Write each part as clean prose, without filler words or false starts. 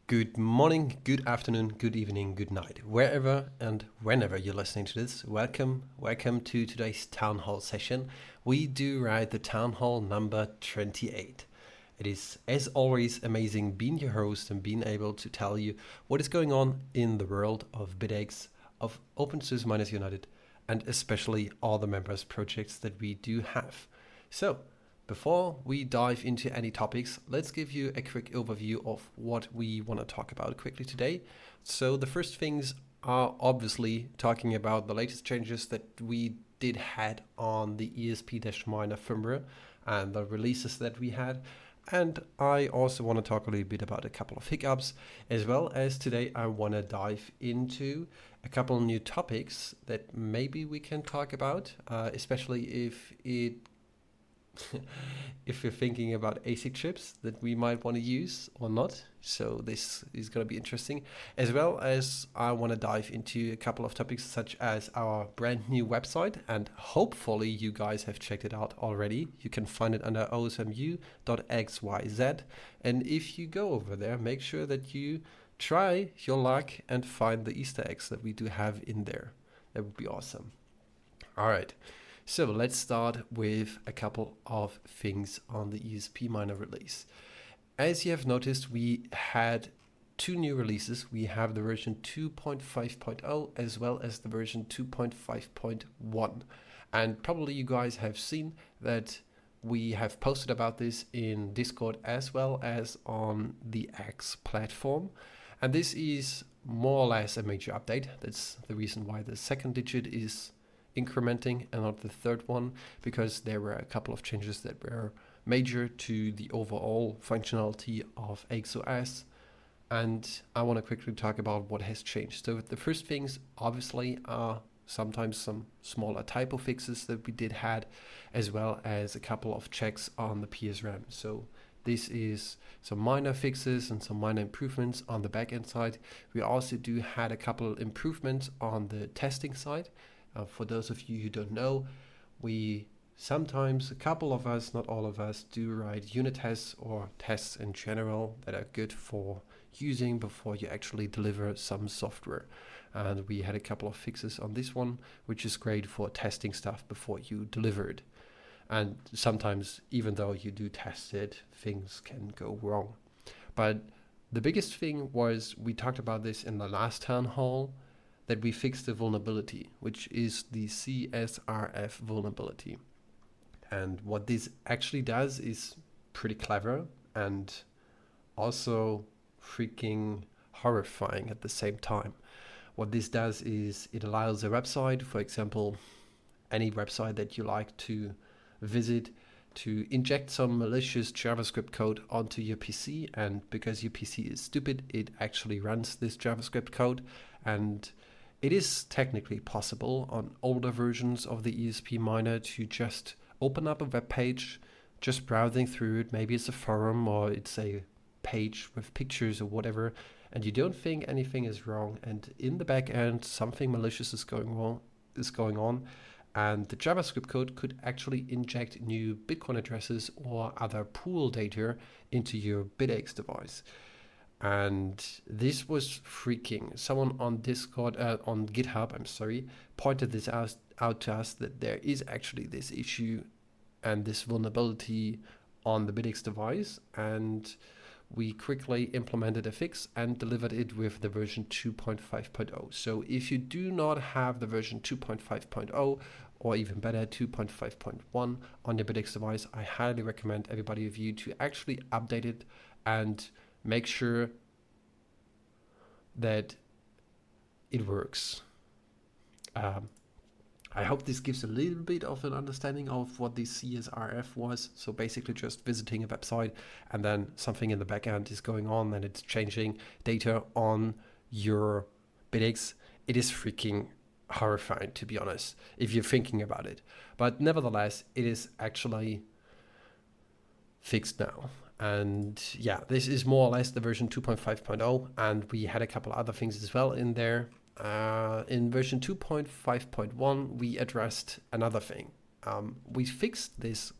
Good morning, good afternoon, good evening, good night. Wherever and whenever you're listening to this, welcome to today's Town Hall session. We do ride the Town Hall number 28. It is, as always, amazing being your host and being able to tell you what is going on in the world of Bitaxe, of OpenSUSE United, and especially all the members projects that we do have. So, before we dive into any topics, let's give you a quick overview of what we want to talk about quickly today. So the first things are obviously talking about the latest changes that we did had on the ESP-minor firmware and the releases that we had. And I also want to talk a little bit about a couple of hiccups, as well as today I want to dive into a couple of new topics that maybe we can talk about, especially if you're thinking about ASIC chips that we might want to use or not. So this is going to be interesting, as well as I want to dive into a couple of topics such as our brand new website, and hopefully you guys have checked it out already. You can find it under osmu.xyz, and if you go over there, make sure that you try your luck and find the Easter eggs that we do have in there. That would be awesome. All right. So let's start with a couple of things on the ESP-minor release. As you have noticed, we had two new releases. We have the version 2.5.0 as well as the version 2.5.1. And probably you guys have seen that we have posted about this in Discord as well as on the X platform. And this is more or less a major update. That's the reason why the second digit is incrementing and not the third one, because there were a couple of changes that were major to the overall functionality of XOS, and I want to quickly talk about what has changed. So the first things obviously are sometimes some smaller typo fixes that we did had, as well as a couple of checks on the PSRAM. So this is some minor fixes and some minor improvements on the backend side. We also do had a couple of improvements on the testing side. For those of you who don't know, we sometimes, a couple of us, not all of us, do write unit tests or tests in general that are good for using before you actually deliver some software. And we had a couple of fixes on this one, which is great for testing stuff before you deliver it. And sometimes, even though you do test it, things can go wrong. But the biggest thing was, we talked about this in the last town hall, that we fixed the vulnerability, which is the CSRF vulnerability. And what this actually does is pretty clever and also freaking horrifying at the same time. What this does is it allows a website, for example, any website that you like to visit, to inject some malicious JavaScript code onto your PC. And because your PC is stupid, it actually runs this JavaScript code, and it is technically possible on older versions of the ESP-minor to just open up a web page, just browsing through it. Maybe it's a forum or it's a page with pictures or whatever, and you don't think anything is wrong. And in the back end, something malicious is going on, and the JavaScript code could actually inject new Bitcoin addresses or other pool data into your Bitaxe device. And this was freaking. Someone on Discord, on GitHub, pointed this out to us, that there is actually this issue and this vulnerability on the Bitaxe device, and we quickly implemented a fix and delivered it with the version 2.5.0. So if you do not have the version 2.5.0, or even better 2.5.1 on your Bitaxe device, I highly recommend everybody of you to actually update it and make sure that it works. I hope this gives a little bit of an understanding of what the CSRF was. So basically just visiting a website and then something in the backend is going on and it's changing data on your Bitaxe. It is freaking horrifying, to be honest, if you're thinking about it. But nevertheless, it is actually fixed now. And yeah, this is more or less the version 2.5.0, and we had a couple other things as well in there. In version 2.5.1, we addressed another thing. We fixed this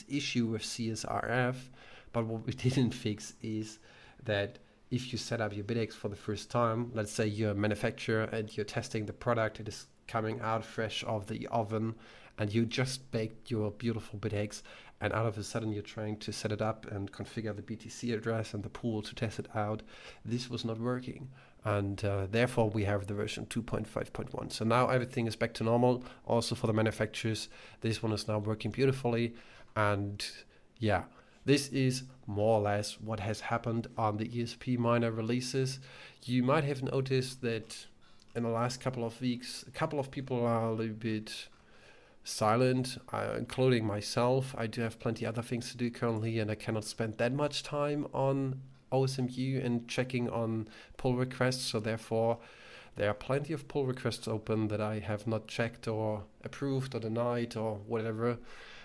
issue with CSRF, but what we didn't fix is that if you set up your Bitaxe for the first time, let's say you're a manufacturer and you're testing the product, it is coming out fresh off the oven, and you just baked your beautiful Bitaxe, and out of a sudden you're trying to set it up and configure the BTC address and the pool to test it out. This was not working. And therefore we have the version 2.5.1. So now everything is back to normal. Also for the manufacturers, this one is now working beautifully. And yeah, this is more or less what has happened on the ESP miner releases. You might have noticed that in the last couple of weeks, a couple of people are a little bit silent, including myself. I do have plenty other things to do currently, and I cannot spend that much time on OSMU and checking on pull requests. So therefore, there are plenty of pull requests open that I have not checked or approved or denied or whatever.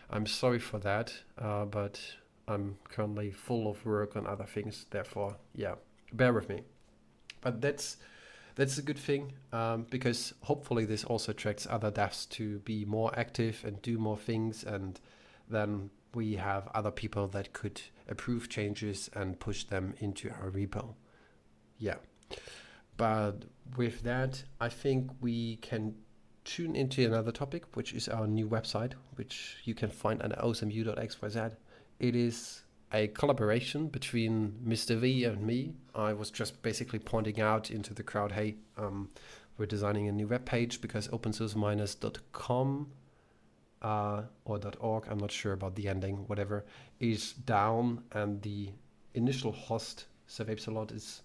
I'm sorry for that, but I'm currently full of work on other things. Therefore, yeah, bear with me. But that's a good thing, because hopefully this also attracts other devs to be more active and do more things, and then we have other people that could approve changes and push them into our repo. Yeah. But with that, I think we can tune into another topic, which is our new website, which you can find under osmu.xyz. It is a collaboration between Mr. V and me. I was just basically pointing out into the crowd, hey, we're designing a new web page because opensourceminers.com or .org, I'm not sure about the ending, whatever, is down, and the initial host, Sir Epsilon, is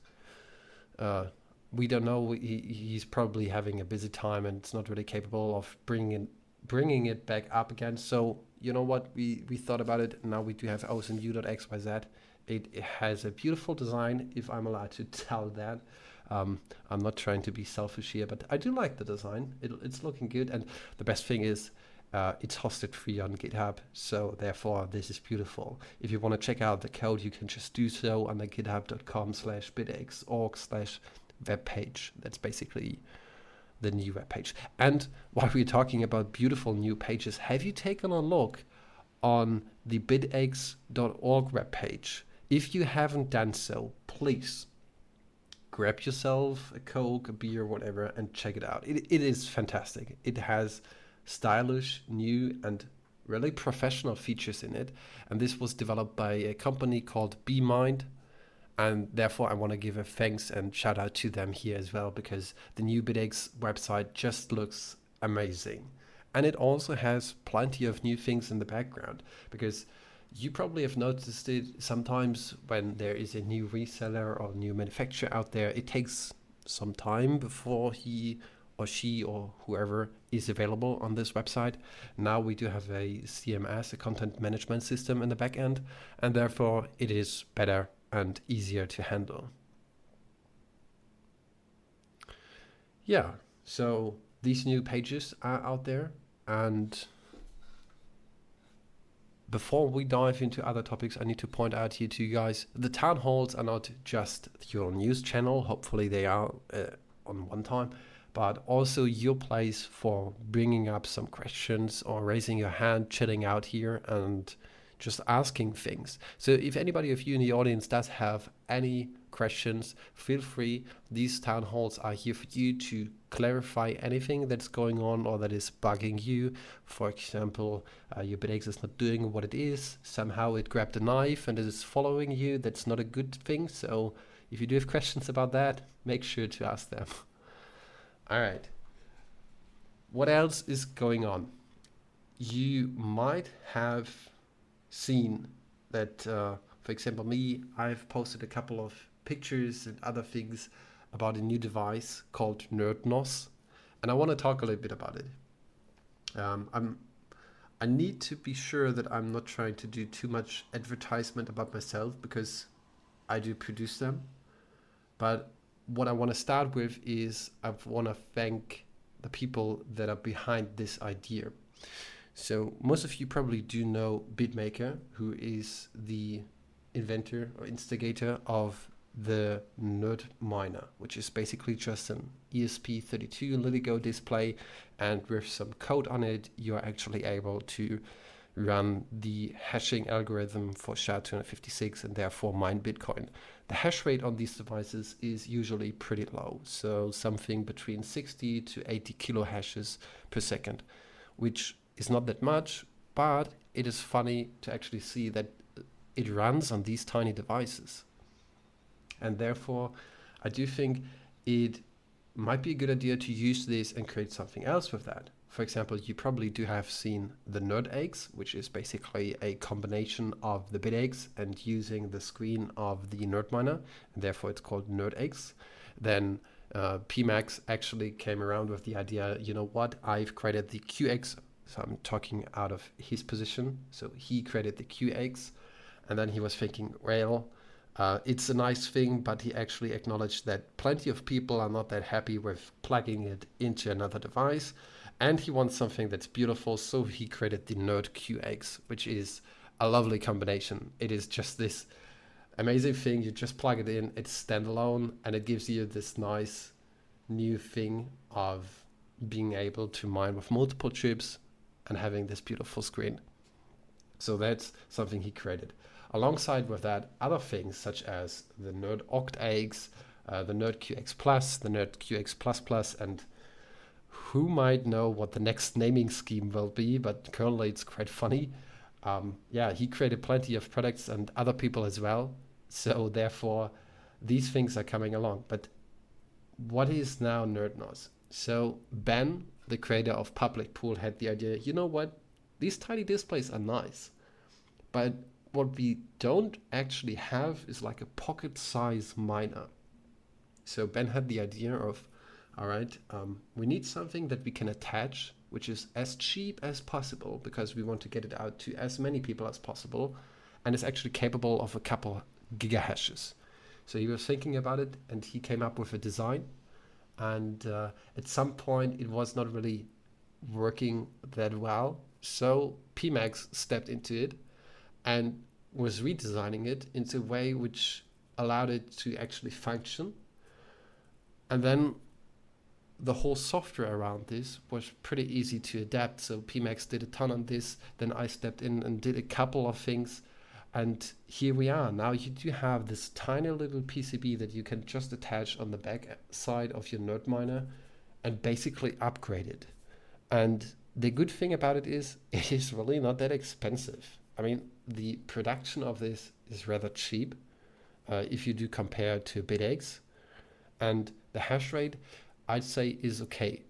we don't know, he's probably having a busy time and it's not really capable of bringing it back up again. So you know what, we thought about it. Now we do have osmu.xyz. It has a beautiful design, if I'm allowed to tell that. I'm not trying to be selfish here, but I do like the design. It's looking good, and the best thing is it's hosted free on GitHub, so therefore this is beautiful. If you want to check out the code, you can just do so under github.com/bitaxe.org/webpage. That's basically the new web page. And while we're talking about beautiful new pages, have you taken a look on the bitaxe.org webpage? If you haven't done so, please grab yourself a Coke, a beer, whatever, and check it out. It is fantastic. It has stylish, new, and really professional features in it. And this was developed by a company called BeMind. And therefore, I want to give a thanks and shout out to them here as well, because the new Bitaxe website just looks amazing. And it also has plenty of new things in the background, because you probably have noticed it sometimes when there is a new reseller or new manufacturer out there, it takes some time before he or she or whoever is available on this website. Now we do have a CMS, a content management system in the back end, and therefore it is better and easier to handle. Yeah, so these new pages are out there, and before we dive into other topics, I need to point out here to you guys, the town halls are not just your news channel, hopefully they are on one time, but also your place for bringing up some questions or raising your hand, chilling out here, and just asking things. So if anybody of you in the audience does have any questions, feel free. These town halls are here for you to clarify anything that's going on or that is bugging you. For example, your Bitaxe is not doing what it is. Somehow it grabbed a knife and it is following you. That's not a good thing. So if you do have questions about that, make sure to ask them. All right. What else is going on? You might have seen that, for example, I've posted a couple of pictures and other things about a new device called NerdNOS, and I want to talk a little bit about it. I need to be sure that I'm not trying to do too much advertisement about myself, because I do produce them. But what I want to start with is I want to thank the people that are behind this idea. So most of you probably do know BitMaker, who is the inventor or instigator of the Nerd Miner, which is basically just an ESP32 LilyGo display, and with some code on it, you're actually able to run the hashing algorithm for SHA-256 and therefore mine Bitcoin. The hash rate on these devices is usually pretty low, so something between 60 to 80 kilo hashes per second, which is not that much, but it is funny to actually see that it runs on these tiny devices. And therefore, I do think it might be a good idea to use this and create something else with that. For example, you probably do have seen the nerd eggs, which is basically a combination of the Bitaxe and using the screen of the nerd miner, and therefore it's called nerd eggs. Then PMax actually came around with the idea, you know what, I've created the QX, so I'm talking out of his position. So he created the QX, and then he was thinking, well, it's a nice thing, but he actually acknowledged that plenty of people are not that happy with plugging it into another device. And he wants something that's beautiful, so he created the Nerd QX, which is a lovely combination. It is just this amazing thing. You just plug it in, it's standalone, and it gives you this nice new thing of being able to mine with multiple chips and having this beautiful screen. So that's something he created. Alongside with that, other things such as the Nerd Oct eggs, the Nerd QX Plus, the Nerd QX Plus Plus, and who might know what the next naming scheme will be, but currently it's quite funny. He created plenty of products and other people as well. So therefore, these things are coming along. But what is now NerdNOS? So Ben, the creator of Public Pool, had the idea, you know what? These tiny displays are nice. But what we don't actually have is like a pocket size miner. So Ben had the idea of, all right, we need something that we can attach, which is as cheap as possible because we want to get it out to as many people as possible, and is actually capable of a couple gigahashes. So he was thinking about it, and he came up with a design. And at some point, it was not really working that well. So PMax stepped into it and was redesigning it into a way which allowed it to actually function. And then the whole software around this was pretty easy to adapt. So PMax did a ton on this. Then I stepped in and did a couple of things. And here we are. Now you do have this tiny little PCB that you can just attach on the back side of your node miner and basically upgrade it. And the good thing about it is really not that expensive. I mean, the production of this is rather cheap if you do compare to Bitaxe. And the hash rate, I'd say, is okay.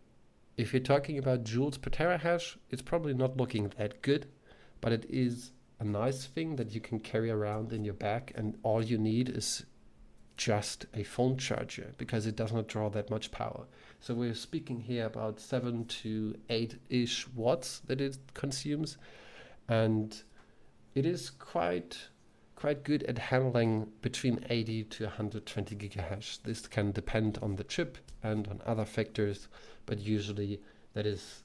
If you're talking about joules per terahash, it's probably not looking that good, but it is a nice thing that you can carry around in your bag, and all you need is just a phone charger because it does not draw that much power. So we're speaking here about 7 to 8-ish watts that it consumes, and it is quite good at handling between 80 to 120 gigahash. This can depend on the chip and on other factors, but usually that is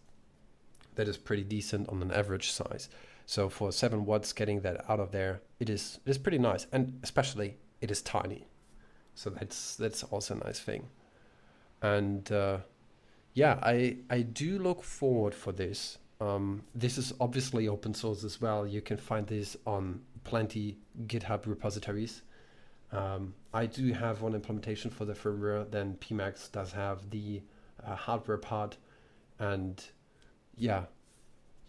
pretty decent on an average size. So for 7 watts, getting that out of there, it is pretty nice, and especially it is tiny. So that's also a nice thing. And I do look forward for this. This is obviously open source as well. You can find this on plenty GitHub repositories. I do have one implementation for the firmware. Then PMax does have the hardware part, and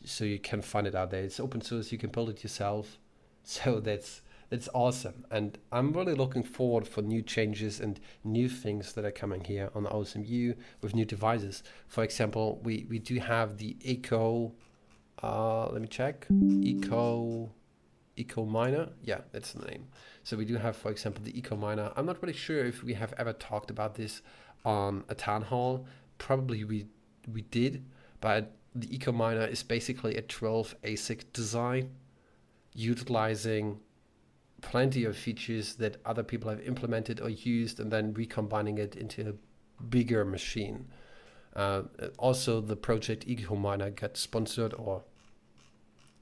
so you can find it out there. It's open source. You can build it yourself. So that's awesome. And I'm really looking forward for new changes and new things that are coming here on OSMU with new devices. For example, we do have the Eco, let me check, Eco Miner. Yeah, that's the name. So we do have, for example, the Eco Miner. I'm not really sure if we have ever talked about this on a town hall. Probably we did, but the Eco Miner is basically a 12 ASIC design utilizing plenty of features that other people have implemented or used and then recombining it into a bigger machine. Also, the project Eco Miner got sponsored, or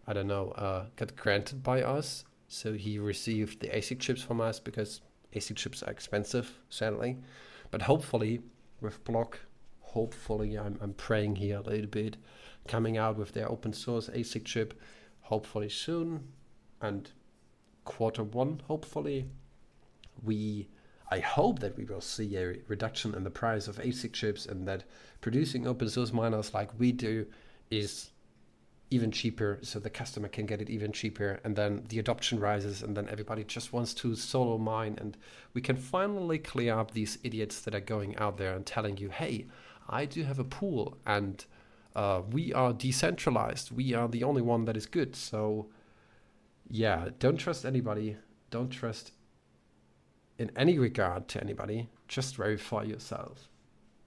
I don't know, got granted by us. So he received the ASIC chips from us because ASIC chips are expensive, sadly. But hopefully, with Block, I'm praying here a little bit, coming out with their open source ASIC chip, hopefully soon, and Q1 hopefully, I hope that we will see a reduction in the price of ASIC chips, and that producing open source miners like we do is even cheaper, so the customer can get it even cheaper, and then the adoption rises, and then everybody just wants to solo mine, and we can finally clear up these idiots that are going out there and telling you, hey, I do have a pool, and we are decentralized, we are the only one that is good. So yeah, don't trust anybody, don't trust in any regard to anybody, just verify yourself.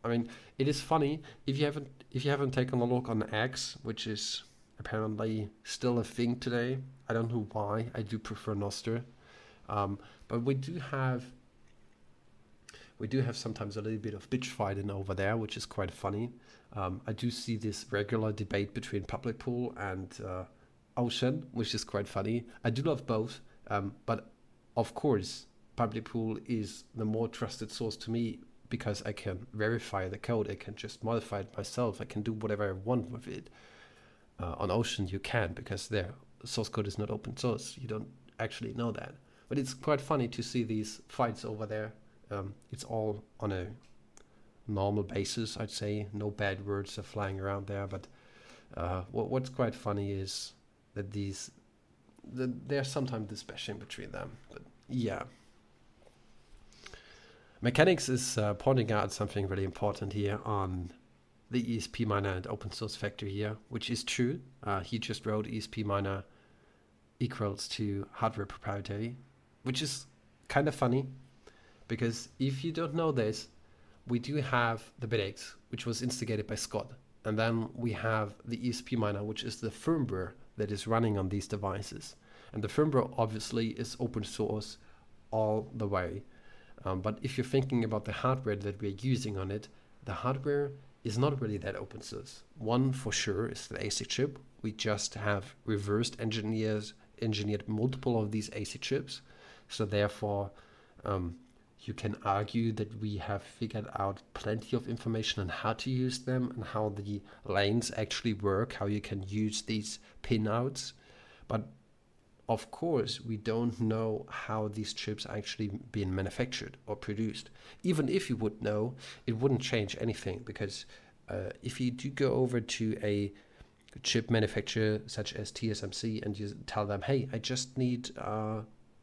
I mean, it is funny, if you haven't taken a look on X, which is apparently still a thing today. I don't know why. I do prefer Nostr, but we do have sometimes a little bit of bitch fighting over there, which is quite funny. I do see this regular debate between public pool and Ocean, which is quite funny. I do love both, but of course, public pool is the more trusted source to me, because I can verify the code. I can just modify it myself. I can do whatever I want with it. On Ocean you can, because their source code is not open source. You don't actually know that. But it's quite funny to see these fights over there. It's all on a normal basis, I'd say. No bad words are flying around there. But what's quite funny is that there's sometimes this bashing between them. But yeah. Mechanics is pointing out something really important here on the ESP miner and open source factor here, which is true. He just wrote ESP miner equals to hardware proprietary, which is kind of funny, because if you don't know this, we do have the Bitaxe, which was instigated by Scott, and then we have the ESP miner, which is the firmware that is running on these devices, and the firmware obviously is open source all the way. But if you're thinking about the hardware that we're using on it, the hardware is not really that open source. One for sure is the ASIC chip. We just have reversed engineered multiple of these ASIC chips. So therefore, you can argue that we have figured out plenty of information on how to use them and how the lanes actually work, how you can use these pinouts. But of course, we don't know how these chips are actually being manufactured or produced. Even if you would know, it wouldn't change anything, because if you do go over to a chip manufacturer such as TSMC and you tell them, hey, I just need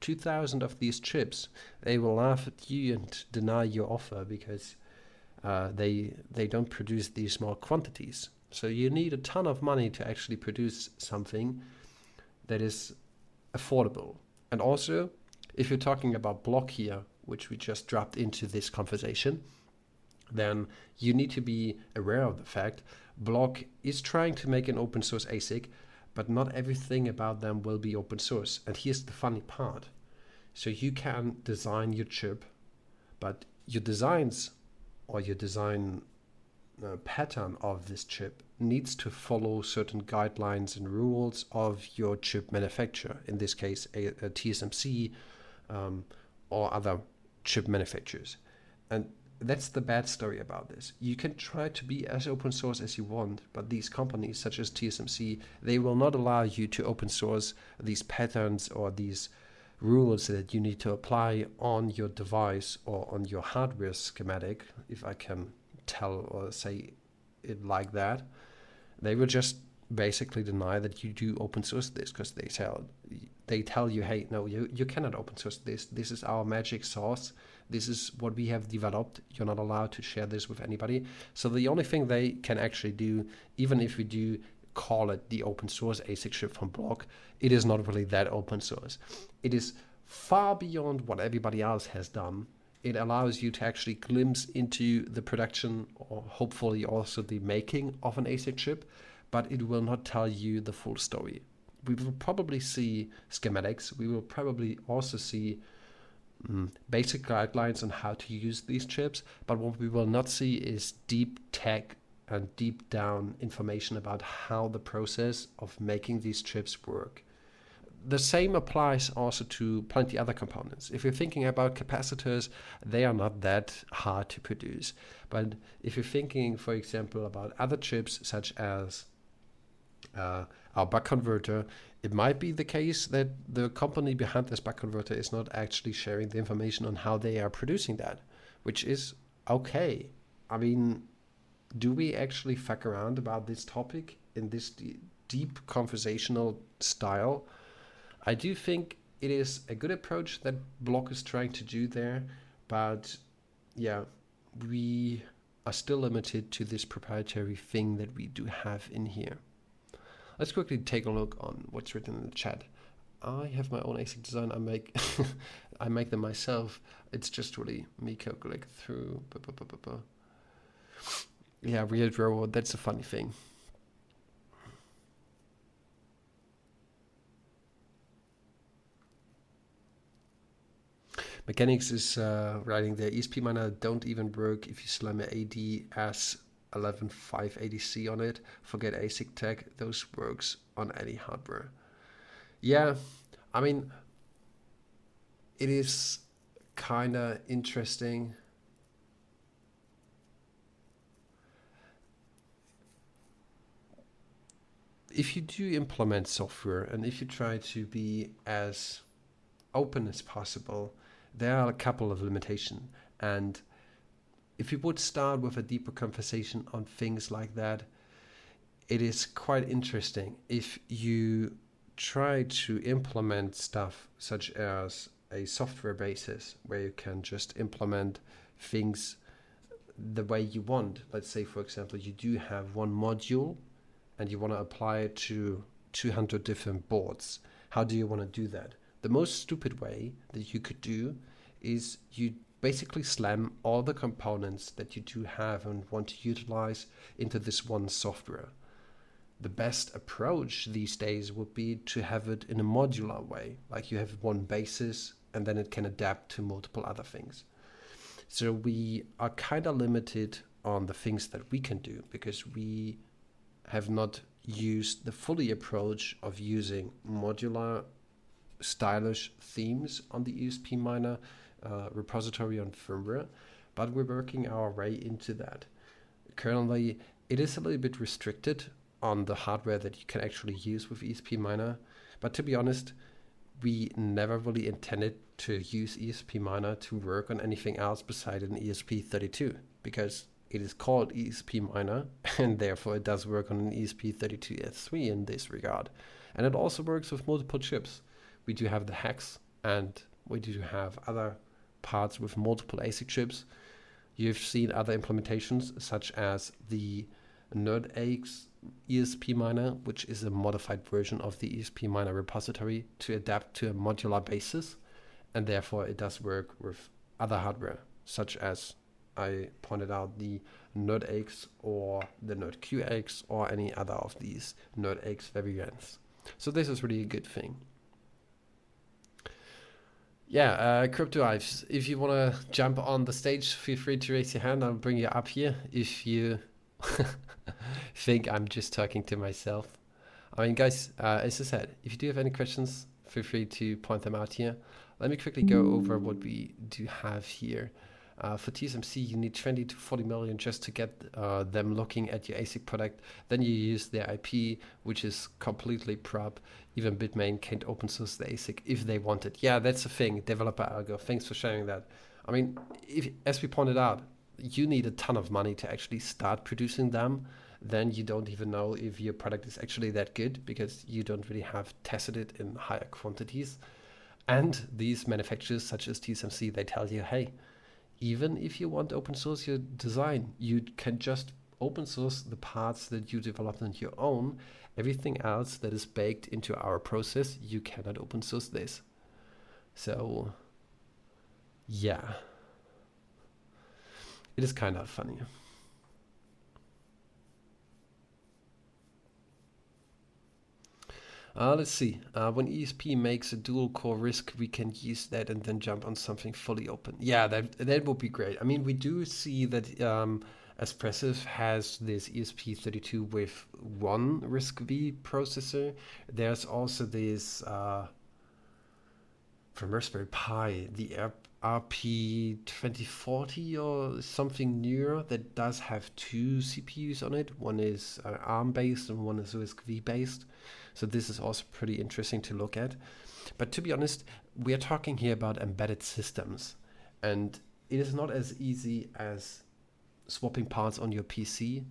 2,000 of these chips, they will laugh at you and deny your offer, because they don't produce these small quantities. So you need a ton of money to actually produce something that is affordable. And also, if you're talking about Block here, which we just dropped into this conversation, then you need to be aware of the fact Block is trying to make an open source ASIC, but not everything about them will be open source. And here's the funny part. So you can design your chip, but your designs or your design pattern of this chip needs to follow certain guidelines and rules of your chip manufacturer, in this case a TSMC or other chip manufacturers. And that's the bad story about this. You can try to be as open source as you want, but these companies such as TSMC, they will not allow you to open source these patterns or these rules that you need to apply on your device or on your hardware schematic, if I can tell or say it like that. They will just basically deny that you do open source this, because they tell you, hey, no, you cannot open source this. This is our magic sauce. This is what we have developed. You're not allowed to share this with anybody. So the only thing they can actually do, even if we do call it the open source ASIC chip from Block, it is not really that open source. It is far beyond what everybody else has done. It allows you to actually glimpse into the production, or hopefully also the making of an ASIC chip, but it will not tell you the full story. We will probably see schematics. We will probably also see basic guidelines on how to use these chips, but what we will not see is deep tech and deep down information about how the process of making these chips work. The same applies also to plenty other components. If you're thinking about capacitors, they are not that hard to produce. But if you're thinking, for example, about other chips such as our buck converter, It might be the case that the company behind this back converter is not actually sharing the information on how they are producing that, which is okay. I mean, do we actually fuck around about this topic in this deep conversational style? I do think it is a good approach that Block is trying to do there, but yeah, we are still limited to this proprietary thing that we do have in here. Let's quickly take a look on what's written in the chat. I have my own ASIC design. I make I make them myself. It's just really me calculating through. Yeah, weird robot. That's a funny thing. Mechanics is writing there. ESP miner don't even work if you slam an ADS 11580C on it. Forget ASIC tag. Those works on any hardware. Yeah, I mean, it is kind of interesting. If you do implement software and if you try to be as open as possible, there are a couple of limitations. And if you would start with a deeper conversation on things like that, it is quite interesting. If you try to implement stuff such as a software basis where you can just implement things the way you want. Let's say, for example, you do have one module and you want to apply it to 200 different boards. How do you want to do that? The most stupid way that you could do is you basically slam all the components that you do have and want to utilize into this one software. The best approach these days would be to have it in a modular way, like you have one basis and then it can adapt to multiple other things. So we are kind of limited on the things that we can do because we have not used the fully approach of using modular stylish themes on the ESP miner repository on firmware, but we're working our way into that. Currently, it is a little bit restricted on the hardware that you can actually use with ESP miner, but to be honest, we never really intended to use ESP miner to work on anything else besides an ESP32 because it is called ESP miner and therefore it does work on an ESP32S3 in this regard. And it also works with multiple chips. We do have the hex and we do have other parts with multiple ASIC chips. You've seen other implementations such as the NerdX ESP miner, which is a modified version of the ESP miner repository to adapt to a modular basis, and therefore it does work with other hardware, such as I pointed out the NerdX or the NerdQX or any other of these NerdX variants. So this is really a good thing. Yeah, Crypto Ives, if you want to jump on the stage, feel free to raise your hand. I'll bring you up here if you think I'm just talking to myself. I mean, guys, as I said, if you do have any questions, feel free to point them out here. Let me quickly go over what we do have here. For TSMC, you need 20 to 40 million just to get them looking at your ASIC product. Then you use their IP, which is completely prop. Even Bitmain can't open source the ASIC if they want it. Yeah, that's the thing, developer algo. Thanks for sharing that. I mean, as we pointed out, you need a ton of money to actually start producing them. Then you don't even know if your product is actually that good because you don't really have tested it in higher quantities. And these manufacturers such as TSMC, they tell you, hey, even if you want to open source your design, you can just open source the parts that you developed on your own. Everything else that is baked into our process, you cannot open source this. So, yeah. It is kind of funny. Let's see. When ESP makes a dual core RISC, we can use that and then jump on something fully open. Yeah, that would be great. I mean, we do see that Espressif has this ESP32 with one RISC-V processor. There's also this from Raspberry Pi, the RP2040 or something newer that does have two CPUs on it. One is ARM based and one is USV based. So this is also pretty interesting to look at. But to be honest, we are talking here about embedded systems, and it is not as easy as swapping parts on your PC.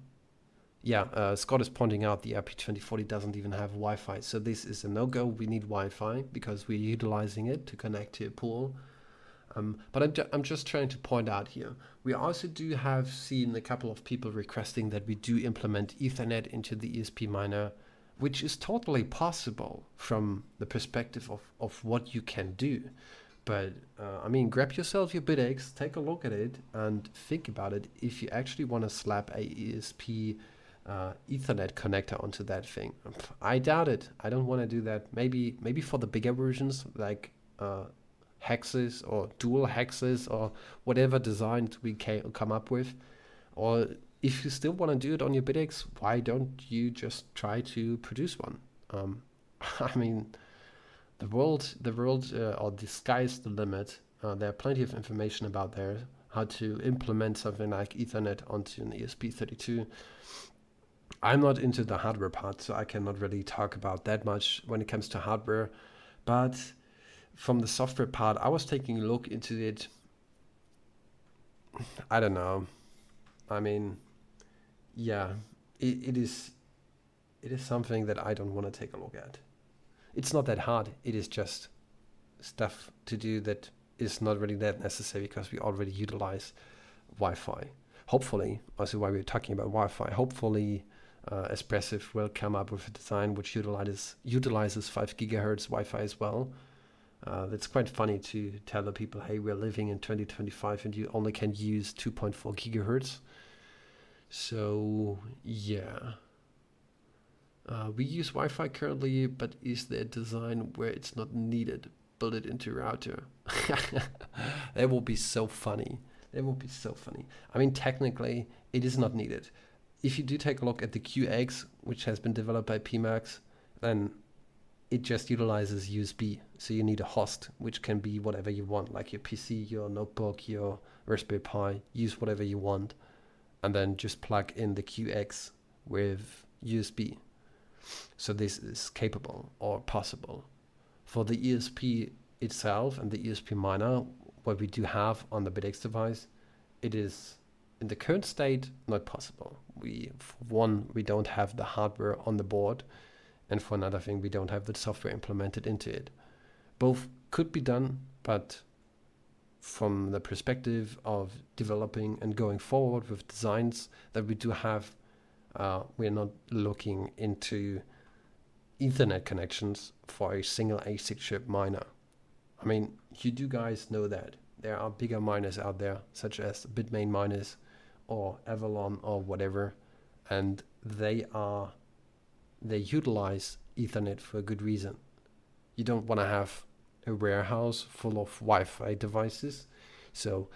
Yeah, Scott is pointing out the RP2040 doesn't even have Wi-Fi, so this is a no-go. We need Wi-Fi because we're utilizing it to connect to a pool. But I'm just trying to point out here, we also do have seen a couple of people requesting that we do implement Ethernet into the ESP miner, which is totally possible from the perspective of what you can do. But I mean, grab yourself your Bitaxe, take a look at it, and think about it. If you actually want to slap a ESP Ethernet connector onto that thing, I doubt it. I don't want to do that. Maybe for the bigger versions, like hexes or dual hexes or whatever designs we can come up with. Or if you still want to do it on your Bitaxe, why don't you just try to produce one? I mean, the world, or the sky is the limit. There are plenty of information about there, how to implement something like Ethernet onto an ESP32. I'm not into the hardware part, so I cannot really talk about that much when it comes to hardware. But from the software part, I was taking a look into it. I don't know. I mean, yeah, it is something that I don't want to take a look at. It's not that hard. It is just stuff to do that is not really that necessary because we already utilize Wi-Fi. Hopefully, also why we're talking about Wi-Fi, hopefully Espressif will come up with a design which utilizes 5 gigahertz Wi-Fi as well. That's quite funny to tell the people, hey, we're living in 2025 and you only can use 2.4 gigahertz. So, yeah. We use Wi-Fi currently, but is there a design where it's not needed? Build it into router. That will be so funny. That will be so funny. I mean, technically, it is not needed. If you do take a look at the QX, which has been developed by PMAX, then it just utilizes USB. So you need a host, which can be whatever you want, like your PC, your notebook, your Raspberry Pi. Use whatever you want, and then just plug in the QX with USB. So this is capable or possible. For the ESP itself and the ESP miner, what we do have on the Bitaxe device, it is in the current state not possible. For one, we don't have the hardware on the board, and for another thing, we don't have the software implemented into it. Both could be done, but from the perspective of developing and going forward with designs that we do have, we're not looking into Ethernet connections for a single ASIC chip miner. I mean, you do guys know that there are bigger miners out there, such as Bitmain miners or Avalon or whatever, and they utilize Ethernet for a good reason. You don't want to have a warehouse full of Wi-Fi devices. So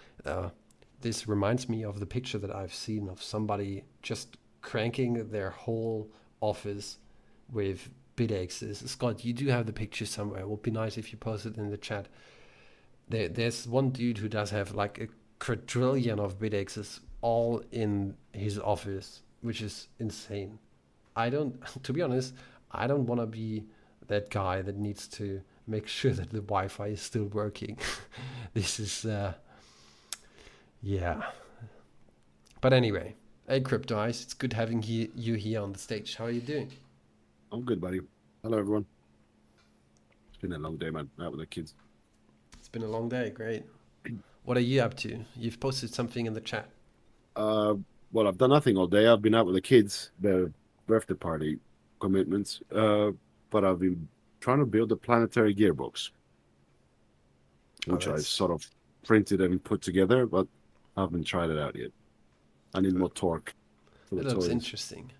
this reminds me of the picture that I've seen of somebody just cranking their whole office with Bitaxes. Scott, you do have the picture somewhere. It would be nice if you post it in the chat. There's one dude who does have like a quadrillion of Bitaxes all in his office, which is insane. To be honest, I don't want to be that guy that needs to make sure that the Wi-Fi is still working. This is, yeah. But anyway, hey Crypto Ice, it's good having you here on the stage. How are you doing? I'm good, buddy. Hello, everyone. It's been a long day, man, out with the kids. It's been a long day, great. What are you up to? You've posted something in the chat. Well, I've done nothing all day. I've been out with the kids, their birthday party commitments, but I've been trying to build a planetary gearbox, which I sort of printed and put together, but I haven't tried it out yet. I need more torque. It looks interesting.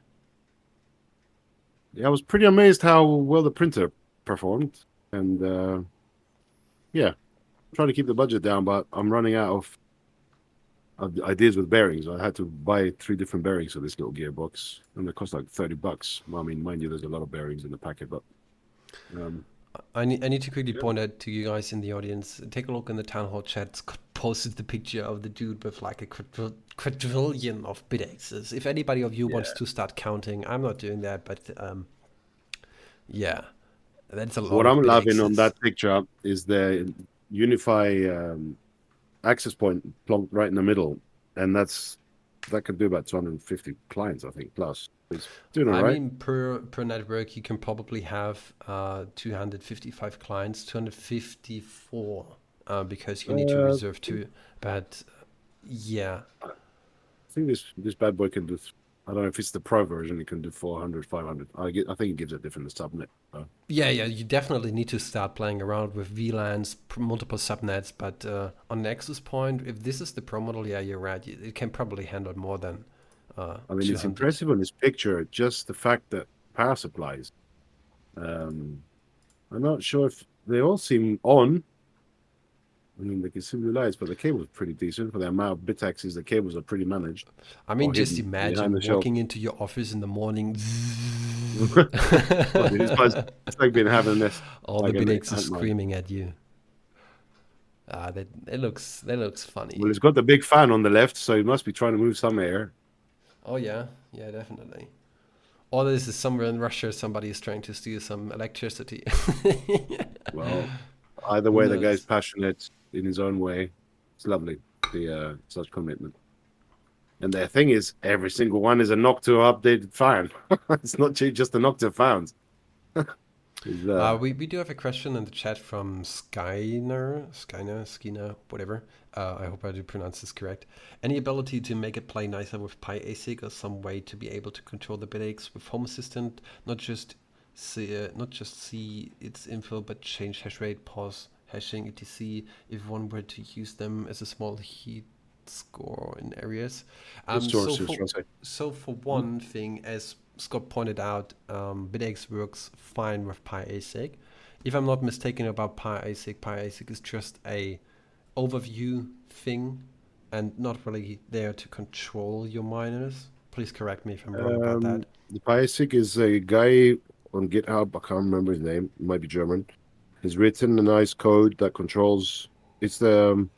Yeah, I was pretty amazed how well the printer performed, and yeah, I'm trying to keep the budget down, but I'm running out of ideas with bearings. I had to buy 3 different bearings for this little gearbox, and they cost like $30. Well, I mean, mind you, there's a lot of bearings in the packet, but I need to quickly Yeah. point out to you guys in the audience. Take a look in the town hall chat. Scott posted the picture of the dude with like a quadrillion of bit axes. If anybody of you wants Yeah. to start counting, I'm not doing that, but yeah, that's a lot What of I'm bit loving on axes. that picture is the Unify access point plonked right in the middle, and that could do about 250 clients, I think, plus. It's doing all I right. mean, per network, you can probably have 255 clients, 254, because you need to Uh, reserve two. But yeah, I think this bad boy can do. I don't know if it's the pro version. It can do 400, 500. I think it gives a different subnet. yeah, you definitely need to start playing around with VLANs, multiple subnets. But on Nexus Point, if this is the Pro model, yeah, you're right. It can probably handle more than I mean, it's 200. impressive on this picture. Just the fact that power supplies. Um, I'm not sure if they all seem on. I mean, they can see the lights, but the cable's pretty decent for the amount of Bitaxes. The cables are pretty managed I mean, or just hidden behind imagine the shelf. walking into your office in the morning. Well, it's like being having this All the like an BDX is ant mine. screaming at you. That looks Well, funny. it's got the big fan on the left, so it must be trying to move some air. Oh yeah, yeah, definitely. Or this is somewhere in Russia. Somebody is trying to steal some electricity. Well, either Who way, the guy's knows? passionate in his own way. It's lovely, the such commitment. And the thing is, every single one is a Noctua updated fan. It's not just a Noctua fans. It's, We do have a question in the chat from Skyner, whatever. I hope I do pronounce this correct. Any ability to make it play nicer with PyASIC or some way to be able to control the bitrate with Home Assistant, not just see its info, but change hash rate, pause hashing, etc. If one were to use them as a small heat score in areas. just Um, so sources, for shall I say. so for Mhm. one thing, as Scott pointed out, BitX works fine with PyASIC. If I'm not mistaken about PyASIC is just a overview thing and not really there to control your miners. Please correct me if I'm wrong about that. The Piasic is a guy on GitHub. I can't remember his name. It might be German. He's written a nice code that controls. It's the.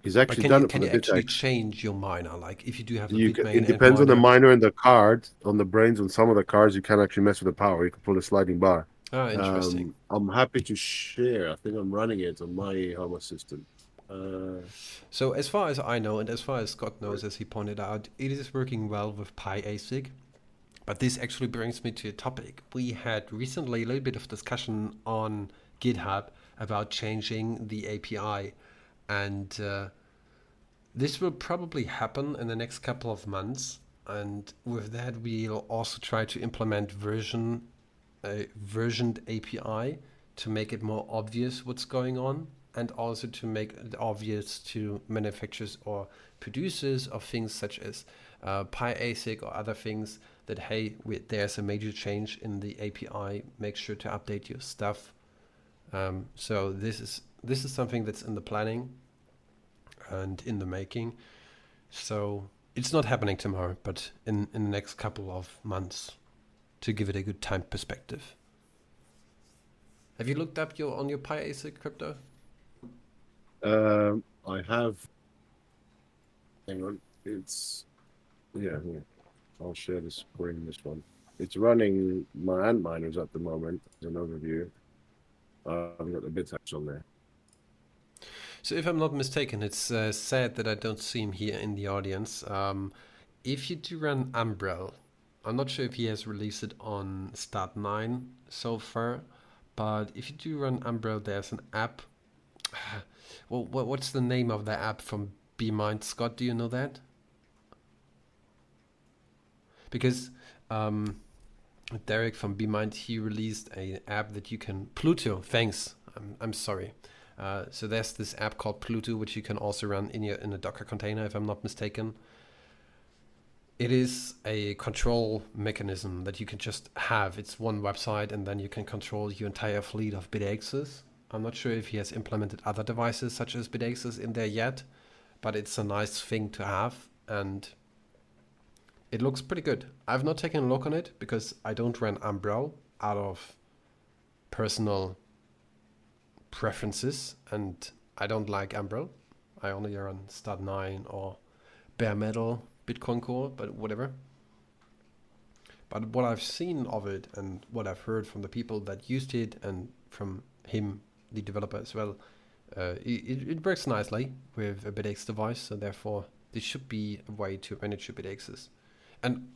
He's But actually can done you it for can the you actually Bitax. change your miner? Like if you do have a You Bitmain it and depends on the miner. miner and the card. On the brains on some of the cards, you can actually mess with the power. You can pull a sliding bar. Ah, interesting. I'm happy to share. I think I'm running it on my home assistant. So as far as I know, and as far as Scott knows, as he pointed out, it is working well with PyASIC. But this actually brings me to a topic. We had recently a little bit of discussion on GitHub about changing the API, and this will probably happen in the next couple of months. And with that, we'll also try to implement a versioned API to make it more obvious what's going on, and also to make it obvious to manufacturers or producers of things such as PyASIC or other things that hey, there's a major change in the API. Make sure to update your stuff. So this is something that's in the planning and in the making. So it's not happening tomorrow, but in the next couple of months to give it a good time perspective. Have you looked up your PyASIC crypto? I have. Hang on. It's yeah. I'll share the screen. This one. It's running my ant miners at the moment. As an overview. I've got the Bitax on there. So if I'm not mistaken, it's sad that I don't see him here in the audience. If you do run Umbrel, I'm not sure if he has released it on Start 9 so far, but if you do run Umbrel, there's an app. Well, what's the name of the app from BMind? Scott, do you know that? Because Derek from BMind, he released an app that you can... Pluto, thanks. I'm sorry. So there's this app called Pluto, which you can also run in a Docker container, if I'm not mistaken. It is a control mechanism that you can just have. It's one website, and then you can control your entire fleet of BitAxes. I'm not sure if he has implemented other devices such as BitAxes in there yet, but it's a nice thing to have, and it looks pretty good. I've not taken a look on it because I don't run Umbrel out of personal preferences, and I don't like Umbrel. I only run Stat 9 or bare metal Bitcoin Core, but whatever. But what I've seen of it and what I've heard from the people that used it and from him, the developer as well, it works nicely with a Bitaxe device, so therefore this should be a way to manage your Bitaxes. And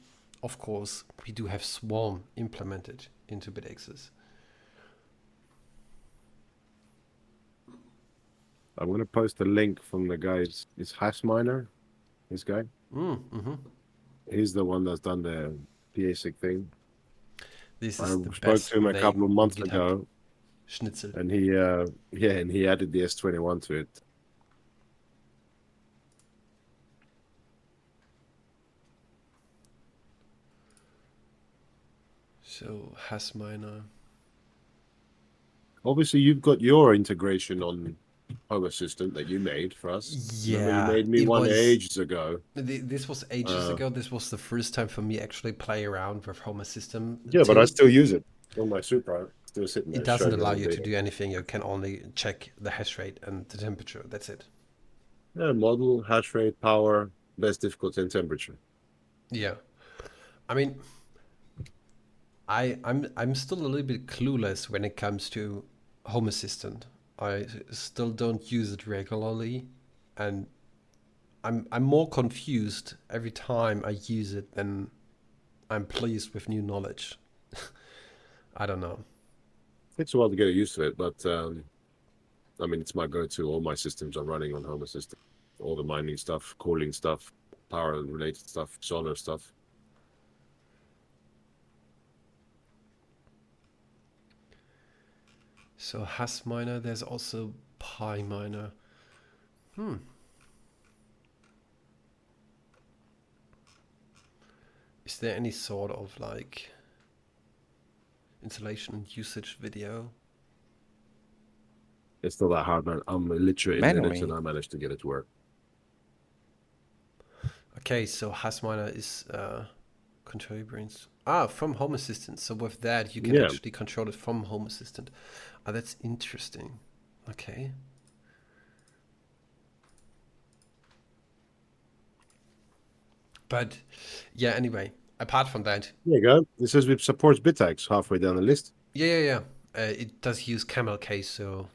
of course, we do have Swarm implemented into Bitaxes. I'm going to post a link from the guy's, it's Hashminer, this guy. Mm-hmm. He's the one that's done the PASIC thing. This I is the spoke best to him a name couple of months GitHub. ago, Schnitzel. and he added the S21 to it. So Hasminer. Obviously, you've got your integration on Home Assistant that you made for us. Remember, you made me one ages ago. This was ages ago. This was the first time for me actually play around with Home Assistant. Yeah, but I still use it on my Supra. Still sitting there. It doesn't allow you to do anything. You can only check the hash rate and the temperature. That's it. Yeah, model, hash rate, power, best difficulty, and temperature. Yeah, I mean, I'm still a little bit clueless when it comes to Home Assistant. I still don't use it regularly, and I'm more confused every time I use it than I'm pleased with new knowledge. I don't know. Takes a while to get used to it, but I mean, it's my go-to. All my systems are running on Home Assistant. All the mining stuff, cooling stuff, power-related stuff, solar stuff. So Hasminer, there's also PyMiner. Is there any sort of like installation and usage video? It's not that hard, man. I'm literally in minutes and I managed to get it to work. Okay, so Hasminer is control your brains. From Home Assistant. So with that, you can actually control it from Home Assistant. That's interesting. Okay. But yeah, anyway, apart from that. There you go. It says it supports Bitaxe halfway down the list. Yeah. It does use camel case, so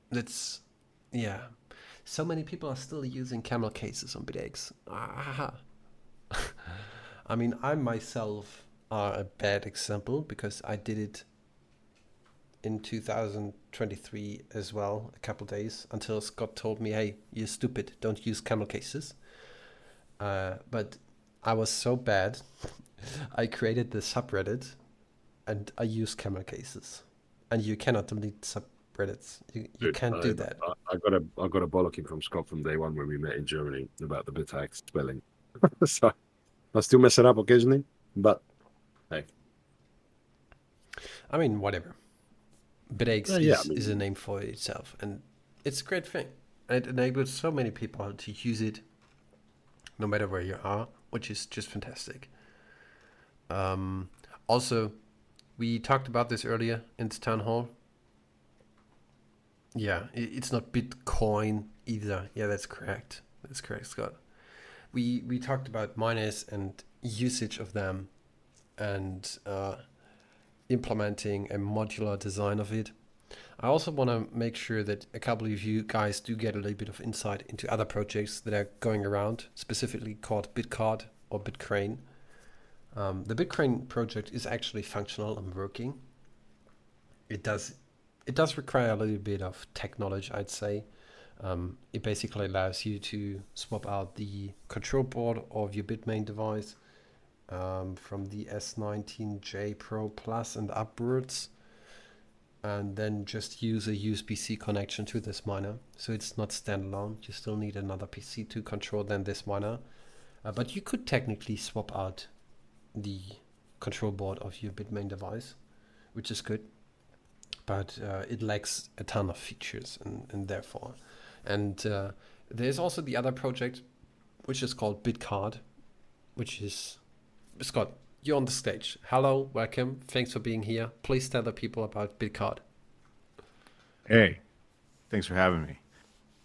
that's, yeah. So many people are still using camel cases on Bitaxe. I mean, I myself are a bad example because I did it in 2023 as well, a couple days, until Scott told me, hey, you're stupid, don't use camel cases. But I was so bad, I created the subreddit and I use camel cases. And you cannot delete subreddits. You can't do that. I got a bollocking from Scott from day one when we met in Germany about the Bitaxe spelling. So I still mess it up occasionally, but hey. I mean, whatever. Bitaxe is a name for itself, and it's a great thing. And it enables so many people to use it, no matter where you are, which is just fantastic. Also, we talked about this earlier in the town hall. Yeah, it's not Bitcoin either. Yeah, that's correct. That's correct, Scott. We talked about miners and usage of them, and implementing a modular design of it. I also want to make sure that a couple of you guys do get a little bit of insight into other projects that are going around, specifically called Bitcard or Bitcrane. The Bitcrane project is actually functional and working. It does require a little bit of tech knowledge, I'd say. It basically allows you to swap out the control board of your Bitmain device from the S19J Pro Plus and upwards, and then just use a USB-C connection to this miner. So it's not standalone. You still need another PC to control than this miner. But you could technically swap out the control board of your Bitmain device, which is good. But it lacks a ton of features and therefore. And there's also the other project, which is called Bitcard, which is, Scott, you're on the stage. Hello, welcome. Thanks for being here. Please tell the people about Bitcard. Hey, thanks for having me.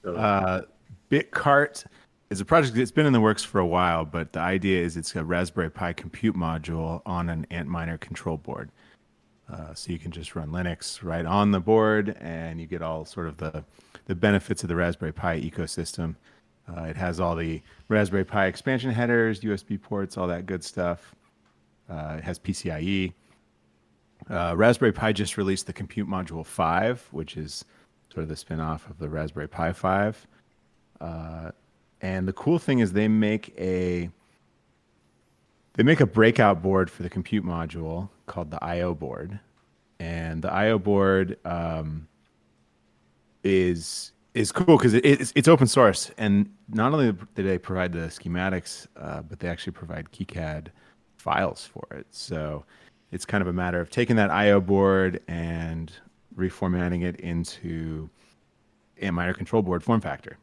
So, Uh, Bitcart is a project that's been in the works for a while, but the idea is it's a Raspberry Pi compute module on an Antminer control board. So you can just run Linux right on the board, and you get all sort of the benefits of the Raspberry Pi ecosystem. It has all the Raspberry Pi expansion headers, USB ports, all that good stuff. It has PCIe. Raspberry Pi just released the Compute Module 5, which is sort of the spin-off of the Raspberry Pi 5. And the cool thing is they make a breakout board for the compute module called the I/O board, and the I/O board is cool because it's open source, and not only do they provide the schematics, but they actually provide KiCad files for it. So it's kind of a matter of taking that I/O board and reformatting it into a minor control board form factor.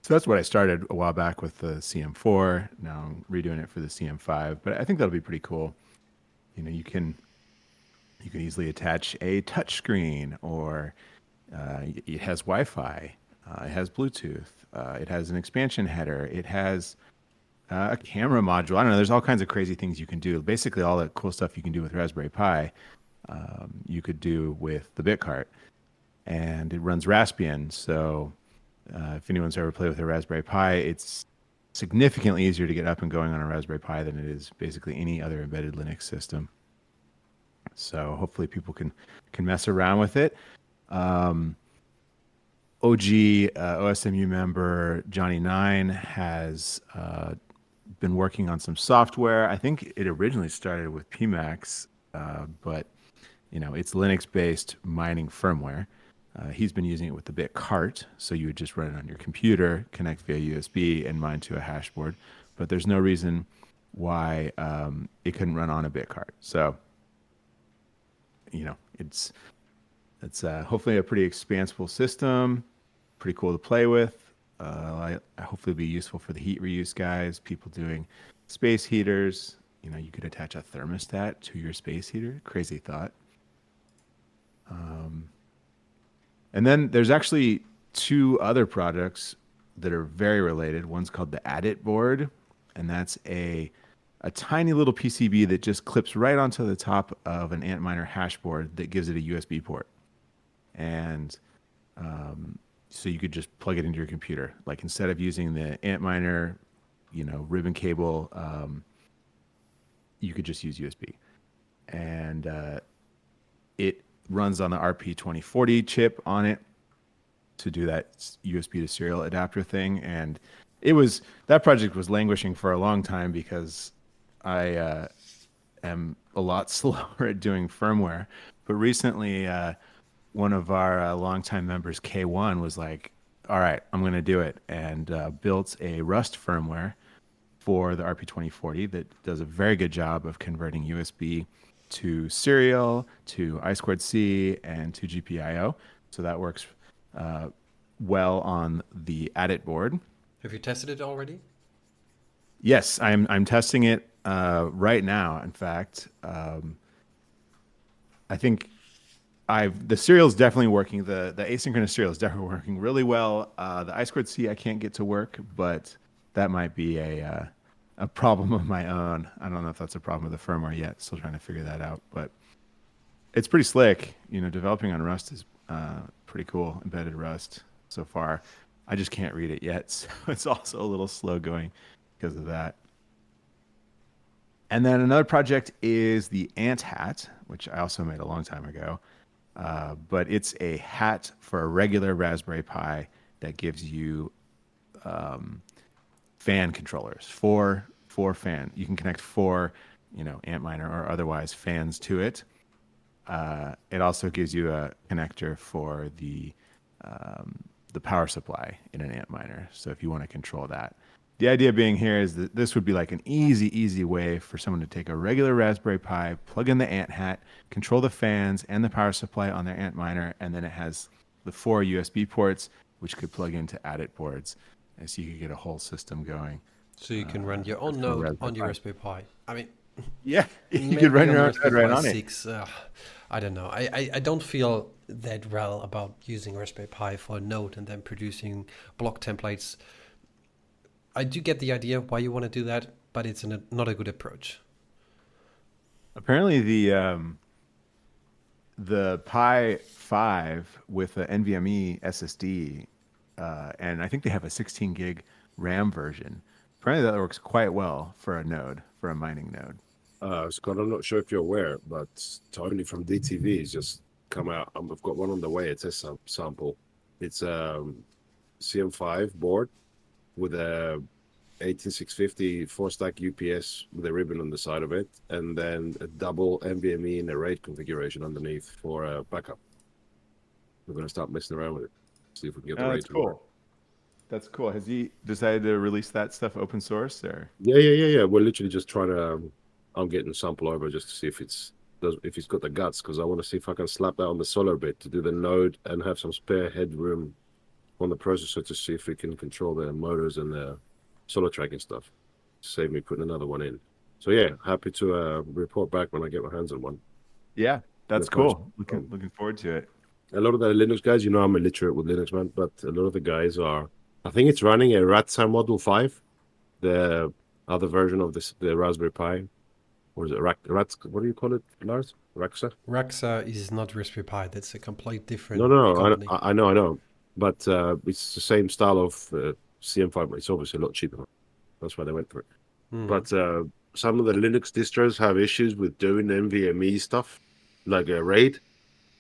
So that's what I started a while back with the CM4. Now I'm redoing it for the CM5, but I think that'll be pretty cool. You know, you can easily attach a touch screen, or it has Wi-Fi, it has Bluetooth, it has an expansion header, it has a camera module. I don't know. There's all kinds of crazy things you can do. Basically, all the cool stuff you can do with Raspberry Pi, you could do with the Bitcart, and it runs Raspbian. So if anyone's ever played with a Raspberry Pi, it's significantly easier to get up and going on a Raspberry Pi than it is basically any other embedded Linux system. So hopefully people can mess around with it. OG OSMU member Johnny Nine has been working on some software. I think it originally started with PMax, but it's Linux-based mining firmware. He's been using it with the Bitcart, so you would just run it on your computer, connect via USB, and mine to a hash board. But there's no reason why it couldn't run on a Bitcart. So, it's hopefully a pretty expansible system, pretty cool to play with. I hopefully it'll be useful for the heat reuse guys, people doing space heaters. You could attach a thermostat to your space heater. Crazy thought. And then there's actually two other projects that are very related. One's called the Addit board, and that's a tiny little PCB that just clips right onto the top of an Antminer hash board that gives it a USB port. And so you could just plug it into your computer. Like instead of using the Antminer, ribbon cable, you could just use USB. And it runs on the RP2040 chip on it to do that USB to serial adapter thing. And that project was languishing for a long time because I am a lot slower at doing firmware. But recently, one of our longtime members, K1, was like, all right, I'm going to do it, and built a Rust firmware for the RP2040 that does a very good job of converting USB to serial, to I2C, and to GPIO. So that works well on the Addit board. Have you tested it already? Yes, I'm testing it right now. In fact, I think the serial is definitely working. The asynchronous serial is definitely working really well. The I2C I can't get to work, but that might be a problem of my own. I don't know if that's a problem with the firmware yet. Still trying to figure that out, but it's pretty slick. Developing on Rust is pretty cool. Embedded Rust so far. I just can't read it yet, so it's also a little slow going because of that. And then another project is the Ant Hat, which I also made a long time ago. But it's a hat for a regular Raspberry Pi that gives you fan controllers, four fan. You can connect four, Antminer or otherwise fans to it. It also gives you a connector for the power supply in an Antminer. So if you want to control that. The idea being here is that this would be like an easy way for someone to take a regular Raspberry Pi, plug in the Ant Hat, control the fans and the power supply on their Antminer, and then it has the 4 USB ports, which could plug into Addit boards, and so you could get a whole system going. So you can run your own node on your Raspberry Pi. I mean, Yeah, you could Maybe run on your own Raspberry node right Pi on it. 6. I don't know. I don't feel that well about using Raspberry Pi for a node and then producing block templates. I do get the idea why you want to do that, but it's not a good approach. Apparently, the Pi 5 with the NVMe SSD, and I think they have a 16 gig RAM version. Apparently, that works quite well for a node, for a mining node. Scott, I'm not sure if you're aware, but Tony from DTV has just come out. I've got one on the way. It's a sample. It's CM5 board with a 18650 4-stack UPS with a ribbon on the side of it, and then a double NVMe in a RAID configuration underneath for a backup. We're going to start messing around with it, see if we can get the RAID That's to work. cool. That's cool. Has he decided to release that stuff open source or? Yeah. We're literally just trying to. I'm getting a sample over just to see if he's got the guts, because I want to see if I can slap that on the solar bit to do the node and have some spare headroom on the processor to see if we can control the motors and the solar tracking stuff. Save me putting another one in. So yeah, happy to report back when I get my hands on one. Yeah, that's cool. Looking forward to it. A lot of the Linux guys, I'm illiterate with Linux, man, but a lot of the guys are. I think it's running a Ratsa Model 5, the other version of the Raspberry Pi. Or is it Rats? What do you call it, Lars? Raxa? Raxa is not Raspberry Pi. That's a complete different No. company. I know. But it's the same style of CM5, but it's obviously a lot cheaper. That's why they went for it. But some of the Linux distros have issues with doing NVMe stuff, like a RAID,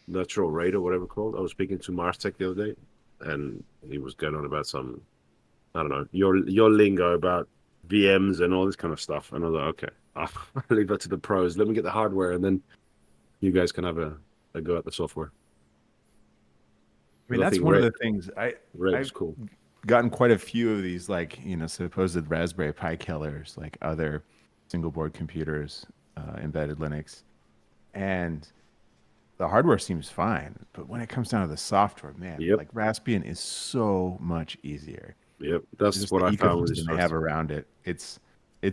natural RAID or whatever it's called. I was speaking to Marstech the other day, and he was going on about some, I don't know, your lingo about VMs and all this kind of stuff. And I was like, okay, I'll leave that to the pros. Let me get the hardware, and then you guys can have a go at the software. I mean, that's one of the things RAID's cool. Gotten quite a few of these, like, supposed Raspberry Pi killers, like other single board computers, embedded Linux, and the hardware seems fine. But when it comes down to the software, man, like Raspbian is so much easier. Yep, that's what I found with they have around it. It's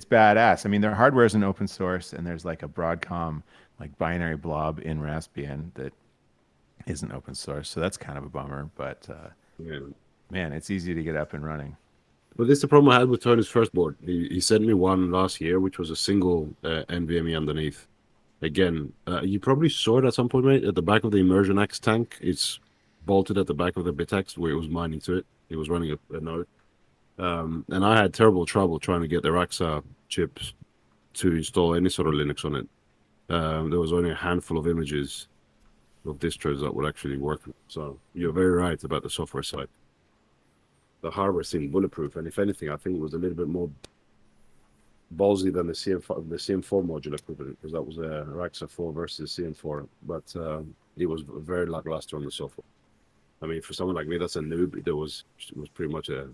badass. I mean, their hardware is an open source, and there's like a Broadcom like binary blob in Raspbian that isn't open source, so that's kind of a bummer. But man, it's easy to get up and running. Well, this is the problem I had with Tony's first board. He sent me one last year, which was a single NVMe underneath. Again, you probably saw it at some point, mate. At the back of the Immersion X tank, it's bolted at the back of the Bitaxe where it was mining to it. It was running a node. And I had terrible trouble trying to get the Raxa chips to install any sort of Linux on it. There was only a handful of images of distros that would actually work. So you're very right about the software side. The hardware seemed bulletproof, and if anything, I think it was a little bit more ballsy than the CM4 module equivalent, because that was a Raxa 4 versus CM4. But it was very lackluster on the software. I mean, for someone like me that's a noob, it was pretty much a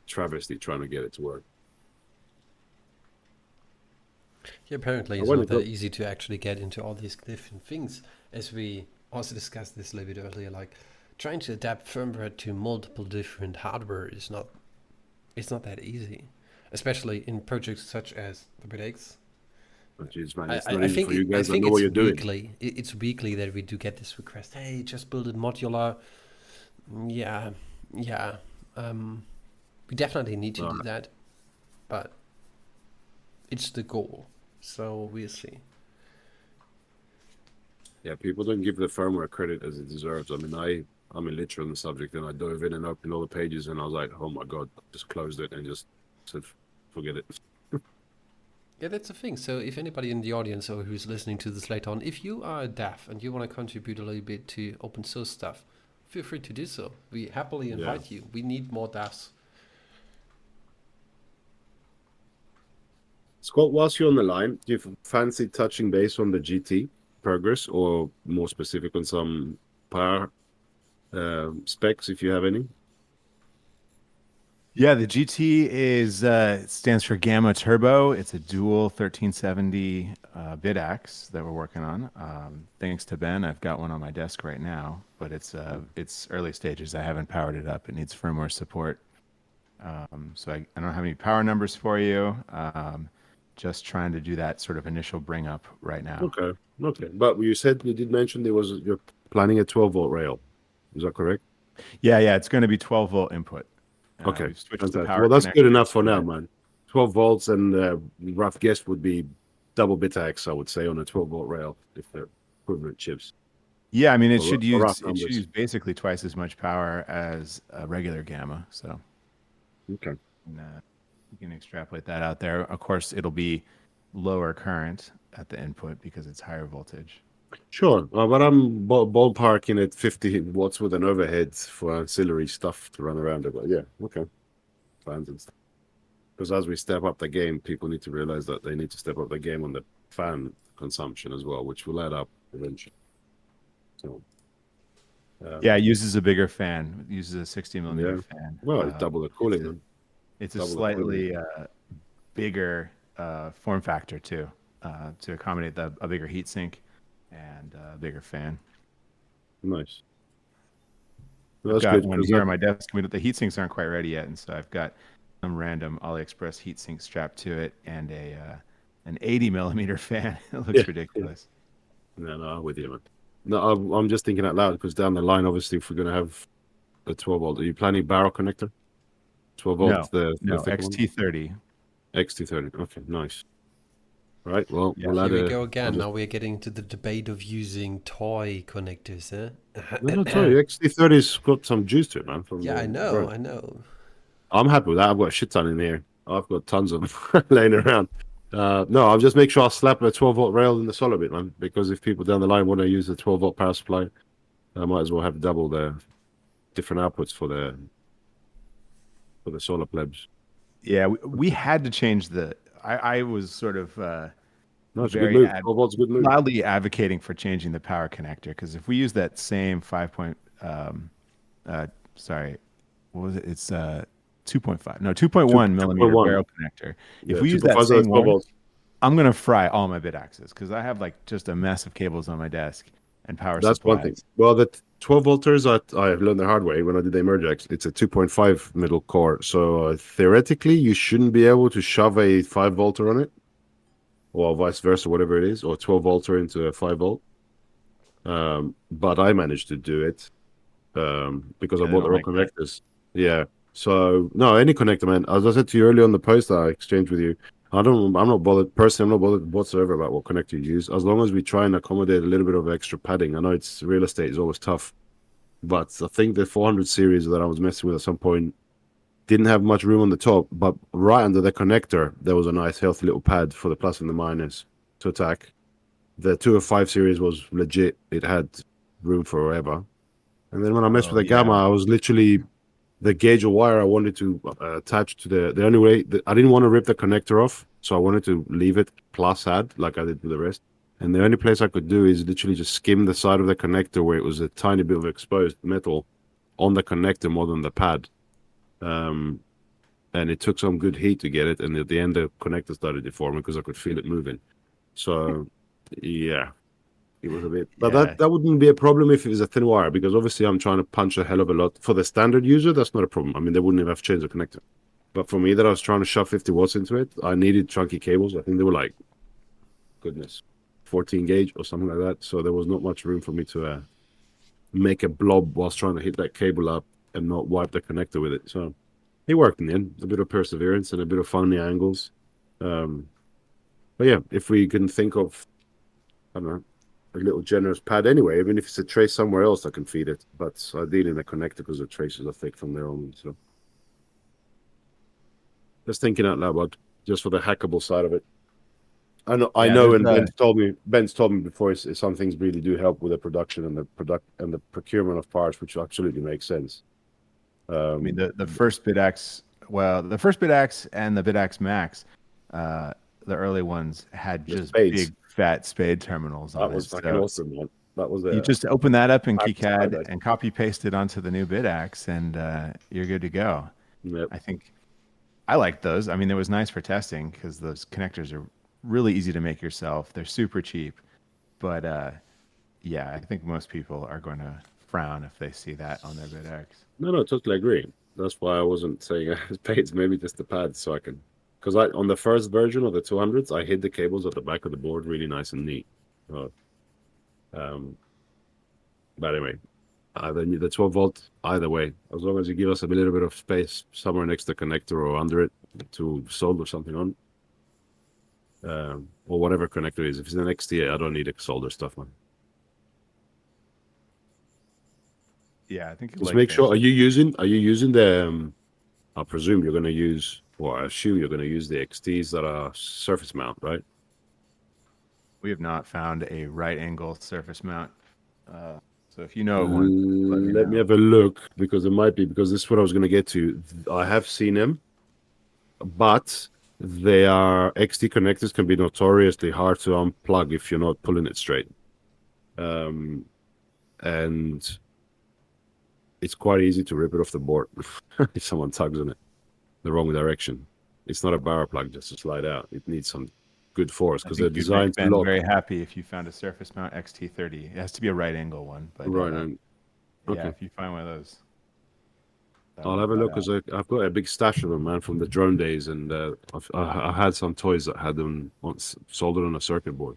travesty trying to get it to work. Yeah, apparently it's not that easy to actually get into all these different things, as we also discussed this a little bit earlier. Like, trying to adapt firmware to multiple different hardware is not that easy, especially in projects such as the Bitaxe. Jeez, man, it's not easy for you guys that know what you're doing. It's weekly that we do get this request. Hey, just build it modular. Yeah. We definitely need to do that, but it's the goal. So we'll see. Yeah, people don't give the firmware credit as it deserves. I mean, I'm illiterate on the subject, and I dove in and opened all the pages, and I was like, oh my God, just closed it and just said, forget it. Yeah, that's the thing. So if anybody in the audience or who's listening to this later on, if you are a dev and you want to contribute a little bit to open source stuff, feel free to do so. We happily invite you. We need more devs. Scott, whilst you're on the line, do you fancy touching base on the GT progress, or more specific on some power specs, if you have any? Yeah, the GT it stands for Gamma Turbo. It's a dual 1370 Bitaxe that we're working on. Thanks to Ben, I've got one on my desk right now, but it's early stages. I haven't powered it up. It needs firmware support. So I don't have any power numbers for you. just trying to do that sort of initial bring up right now. Okay. Okay. But you said you did mention you're planning a 12-volt rail. Is that correct? Yeah, it's going to be 12-volt input. Okay. We've switched the Fantastic. power Well, that's good connector enough for to now, it. man. 12 volts and rough guess would be double Bitaxe, I would say, on a 12-volt rail if they're equivalent chips. Yeah, I mean For rough it should numbers. use basically twice as much power as a regular gamma. So Okay. you can extrapolate that out there. Of course, it'll be lower current at the input because it's higher voltage. Sure. But I'm ballparking at 50 watts with an overhead for ancillary stuff to run around it. But yeah, okay. Fans and stuff. Because as we step up the game, people need to realize that they need to step up the game on the fan consumption as well, which will add up eventually. So, Yeah, it uses a bigger fan. It uses a 60 millimeter yeah. fan. Well, it's double the cooling. Then. It's a Double the cooling. slightly bigger form factor too, to accommodate a bigger heat sink and a bigger fan. Nice. I've got one here on my desk. The heat sinks aren't quite ready yet, and so I've got some random AliExpress heat sink strapped to it and an 80 millimeter fan. It looks ridiculous. No, I'm with you, man. No, I'm just thinking out loud because down the line, obviously, if we're going to have a 12 volt, are you planning barrel connector? 12 volt, no, XT30. XT30. Okay, nice. Right, well, Here we go again. Now we're getting to the debate of using toy connectors, huh? No, sorry, XT30's got some juice to it, man. Yeah, I know. I'm happy with that. I've got a shit ton in here. I've got tons of them laying around. No, I'll just make sure I slap a 12-volt rail in the solar bit, man. Because if people down the line want to use the 12-volt power supply, I might as well have double the different outputs for the solar plebs. Yeah, we had to change I was sort of no, it's a good move. 12 volts, good move. Loudly advocating for changing the power connector because if we use that same sorry, what was it? It's 2.1 millimeter barrel connector. If we use that same one, I'm gonna fry all my Bitaxes because I have like just a mess of cables on my desk and power supplies. That's one thing. Well, the 12 volters, I learned the hard way when I did the Emergex. It's a 2.5 middle core, so theoretically you shouldn't be able to shove a 5 volter on it, or vice versa, whatever it is, or 12 volter into a 5 volt. But I managed to do it because I bought the raw connectors. Yeah. So no, any connector, man. As I said to you earlier on the post that I exchanged with you, I'm not bothered. Personally, I'm not bothered whatsoever about what connector you use, as long as we try and accommodate a little bit of extra padding. I know it's real estate is always tough, but I think the 400 series that I was messing with at some point didn't have much room on the top, but right under the connector there was a nice healthy little pad for the plus and the minus to attack. The 205 series was legit; it had room for wherever. And then when I messed with the gamma, I was literally the gauge of wire I wanted to attach to the only way I didn't want to rip the connector off, so I wanted to leave it plus add like I did with the rest. And the only place I could do is literally just skim the side of the connector where it was a tiny bit of exposed metal on the connector more than the pad. And it took some good heat to get it, and at the end the connector started deforming because I could feel it moving. So yeah. It was a bit, but that wouldn't be a problem if it was a thin wire, because obviously I'm trying to punch a hell of a lot. For the standard user, that's not a problem. I mean, they wouldn't even have to change the connector. But for me, that I was trying to shove 50 watts into it, I needed chunky cables. I think they were like, goodness, 14 gauge or something like that. So there was not much room for me to make a blob whilst trying to hit that cable up and not wipe the connector with it. So it worked in the end. A bit of perseverance and a bit of funny angles. But yeah, if we can think of, I don't know, a little generous pad anyway, even if it's a trace somewhere else I can feed it, but ideally in the connector because the traces are thick from there on. So just thinking out loud, bud, just for the hackable side of it. I know, and Ben's told me before, some things really do help with the production and the procurement of parts, which absolutely makes sense. I mean, the first Bitaxe and the Bitaxe Max, the early ones had just big fat spade terminals. That was fucking awesome, man. That was you just open that up in KiCad and copy paste it onto the new Bitaxe, and you're good to go. Yep. I think I liked those. I mean, it was nice for testing because those connectors are really easy to make yourself. They're super cheap, but yeah, I think most people are going to frown if they see that on their Bitaxe. No, totally agree. That's why I wasn't saying I was paid maybe just the pads so I can because on the first version of the 200s, I hid the cables at the back of the board really nice and neat. Um, but anyway, either need the 12 volt either way, as long as you give us a little bit of space somewhere next to the connector or under it to solder something on, or whatever connector it is. If it's an XT, I don't need to solder stuff, man. Yeah, I think you Just like make this. sure. Are you using the? I presume you're going to use, or I assume you're going to use the XTs that are surface mount, right? We have not found a right angle surface mount. So if you know of one, let me Let me know. have a look because it might be because this is what I was going to get to. I have seen them, but they are XT connectors can be notoriously hard to unplug if you're not pulling it straight. And it's quite easy to rip it off the board if someone tugs on it the wrong direction. It's not a barrel plug just to slide out. It needs some good force I because they're think you'd make designed to Ben lock. very happy if you found a surface mount XT30. It has to be a right angle one, but Right. And, yeah, okay. if you find one of those, I'll have a look because I've got a big stash of them, man, from the drone days, and I had some toys that had them soldered on a circuit board,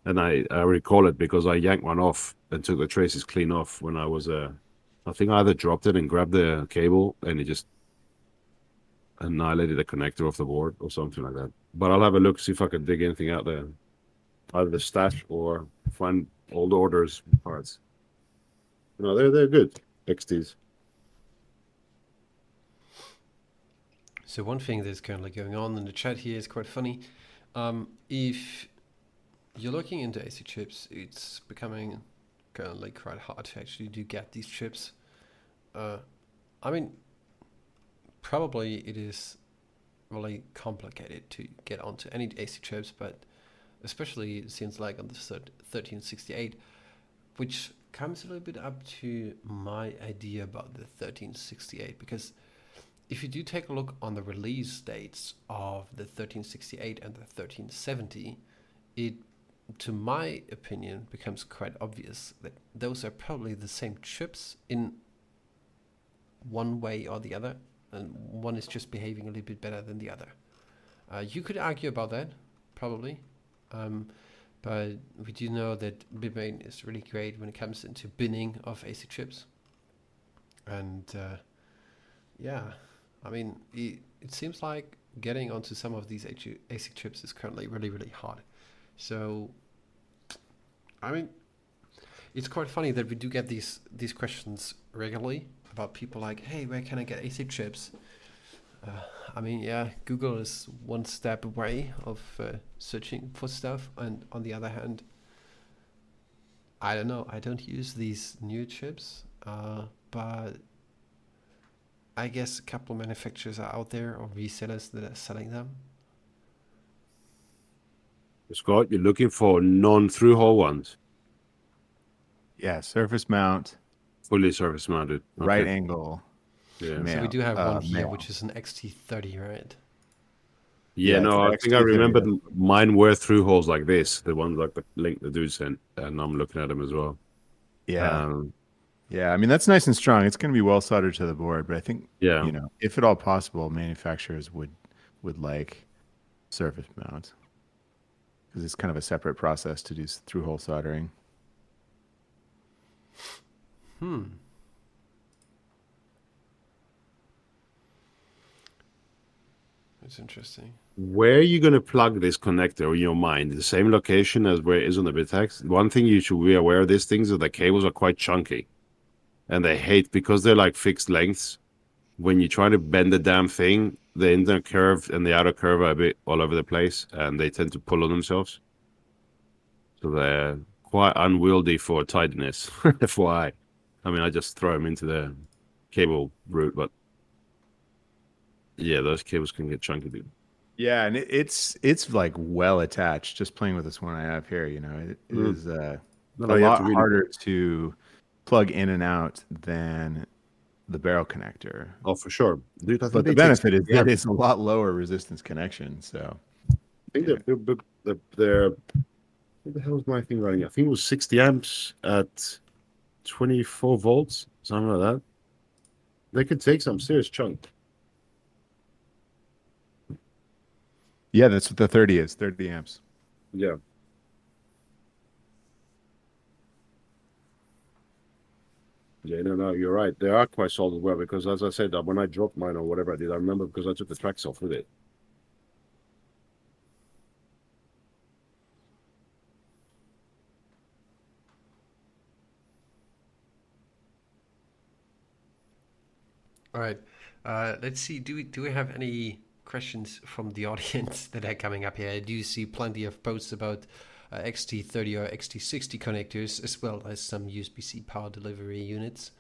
and I recall it because I yanked one off and took the traces clean off when I was I think I either dropped it and grabbed the cable and it just annihilated the connector off the board or something like that. But I'll have a look see if I can dig anything out there, either the stash or find old orders parts. No, they're good XTs. So one thing that's currently going on in the chat here is quite funny. If you're looking into AC chips, it's becoming currently quite hard to actually do get these chips. I mean, probably it is really complicated to get onto any AC chips, but especially it seems like on the 1368, which comes a little bit up to my idea about the 1368, because if you do take a look on the release dates of the 1368 and the 1370, it, to my opinion, becomes quite obvious that those are probably the same chips in one way or the other, and one is just behaving a little bit better than the other. You could argue about that, probably, but we do know that Bitmain is really great when it comes into binning of AC chips, and yeah. I mean, it seems like getting onto some of these ASIC chips is currently really, really hard. So, I mean, it's quite funny that we do get these questions regularly about people like, hey, where can I get ASIC chips? I mean, yeah, Google is one step away of searching for stuff. And on the other hand, I don't know. I don't use these new chips, but I guess a couple of manufacturers are out there or resellers that are selling them. Scott, you're looking for non-through hole ones, Yeah, surface mount, fully surface mounted. right Okay. angle. Yeah. So we do have one here, male. which is an XT30, right? Yeah, Yeah, no, I it's think I XT30. remembered mine were through holes like this, the ones like the link the dude sent, and I'm looking at them as well. Yeah. Yeah, I mean, that's nice and strong. It's going to be well soldered to the board, but I think, Yeah. you know, if at all possible, manufacturers would like surface mount because it's kind of a separate process to do through hole soldering. It's interesting. Where are you going to plug this connector in your mind? The same location as where it is on the Bitaxe? One thing you should be aware of these things is the cables are quite chunky. And they hate, because they're like fixed lengths, when you try to bend the damn thing, the inner curve and the outer curve are a bit all over the place, and they tend to pull on themselves. So they're quite unwieldy for tidiness, FYI. I mean, I just throw them into the cable route, but yeah, those cables can get chunky, dude. Yeah, and it's like well attached. Just playing with this one I have here, you know, it is a lot harder to plug in and out than the barrel connector. Oh, for sure, dude. But the benefit is that it's a lot lower resistance connection. So I think they're what the hell is my thing running? I think it was 60 amps at 24 volts, something like that. They could take some serious chunk. Yeah, that's what the 30 is. 30 amps. Yeah. Yeah, no, you're right. They are quite solid well because, as I said, when I dropped mine or whatever I did, I remember because I took the tracks off with it. All right. Let's see. Do we have any questions from the audience that are coming up here? I do see plenty of posts about XT30 or XT60 connectors, as well as some USB-C power delivery units.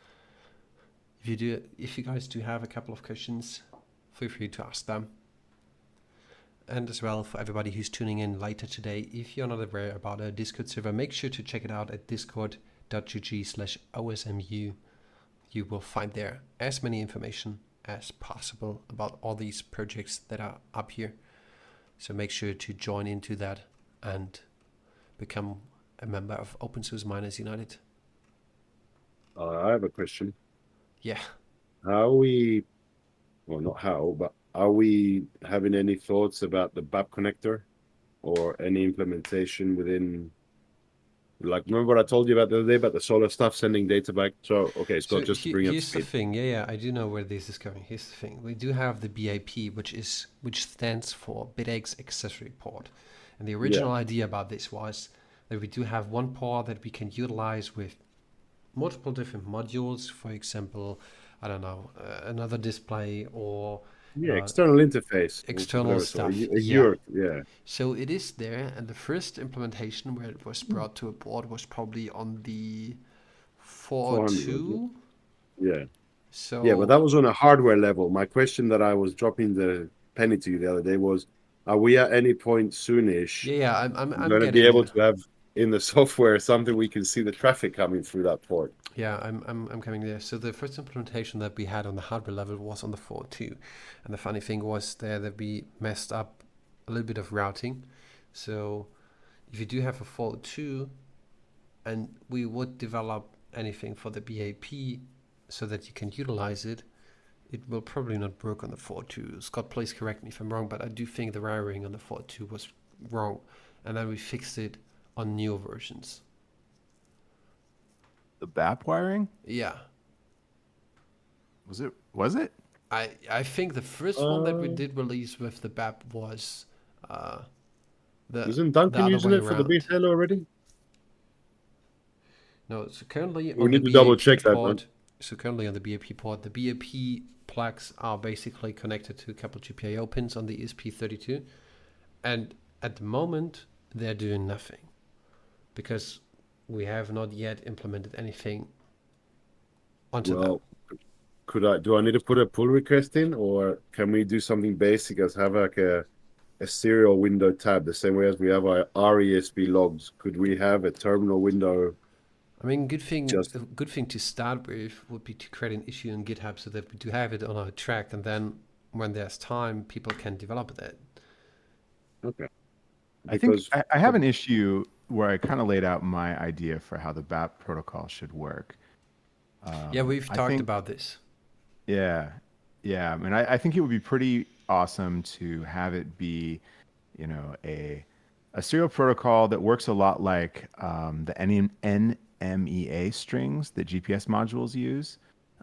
If you guys do have a couple of questions, feel free to ask them. And as well, for everybody who's tuning in later today, if you're not aware about our Discord server, make sure to check it out at discord.gg/osmu. You will find there as many information as possible about all these projects that are up here. So make sure to join into that and become a member of Open Source Miners United. I have a question. Yeah. Not how, but are we having any thoughts about the BAP connector or any implementation within, like, remember what I told you about the other day about the solar stuff sending data back? So, okay, Scott, just to bring up here's the speed. thing. Yeah, I do know where this is going. Here's the thing. We do have the BIP, which stands for Bitaxe Accessory Port. And the original idea about this was that we do have one port that we can utilize with multiple different modules. For example, I don't know, another display or External interface. external Whatever, stuff. Yeah. So it is there, and the first implementation where it was brought to a board was probably on the 402. Yeah. So Yeah, but that was on a hardware level. My question that I was dropping the penny to you the other day was, are we at any point soonish I'm going to be getting able there. to have in the software something we can see the traffic coming through that port? Yeah, I'm coming there. So the first implementation that we had on the hardware level was on the 4.2, and the funny thing was there that we messed up a little bit of routing. So if you do have a 4.2, and we would develop anything for the BAP so that you can utilize it, it will probably not work on the 4.2. Scott, please correct me if I'm wrong, but I do think the wiring on the 4.2 was wrong, and then we fixed it on newer versions. The BAP wiring? Yeah. Was it? I think the first one that we did release with the BAP was Isn't the Duncan other using way it for the around. BTL already? No, so currently We on the need to double BAP check that, man. port, so currently on the BAP port, the BAP plugs are basically connected to a couple GPIO pins on the ESP32, and at the moment they're doing nothing because we have not yet implemented anything onto them. Well, do I need to put a pull request in, or can we do something basic as have like a serial window tab the same way as we have our RESP logs? Could we have a terminal window? I mean, Just a good thing to start with would be to create an issue in GitHub so that we do have it on our track, and then when there's time, people can develop it. okay. I think Because I have an issue where I kind of laid out my idea for how the BAP protocol should work. Yeah, we've I talked think, about this. yeah, I mean, I think it would be pretty awesome to have it be, a serial protocol that works a lot like the NMEA strings that GPS modules use.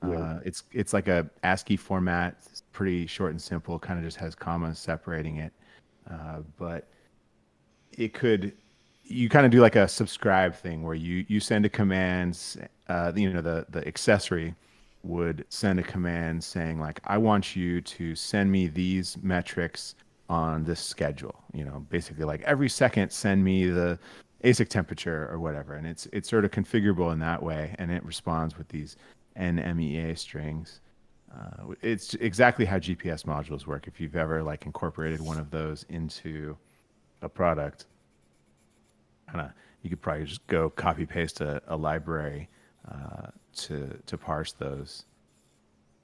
yeah, It's like a ASCII format. It's pretty short and simple. Kind of just has commas separating it, but you kind of do like a subscribe thing where you send a command. The accessory would send a command saying like, I want you to send me these metrics on this schedule. Basically like every second send me the ASIC temperature or whatever, and it's sort of configurable in that way, and it responds with these NMEA strings. It's exactly how GPS modules work. If you've ever like incorporated one of those into a product, you could probably just go copy paste a library to parse those,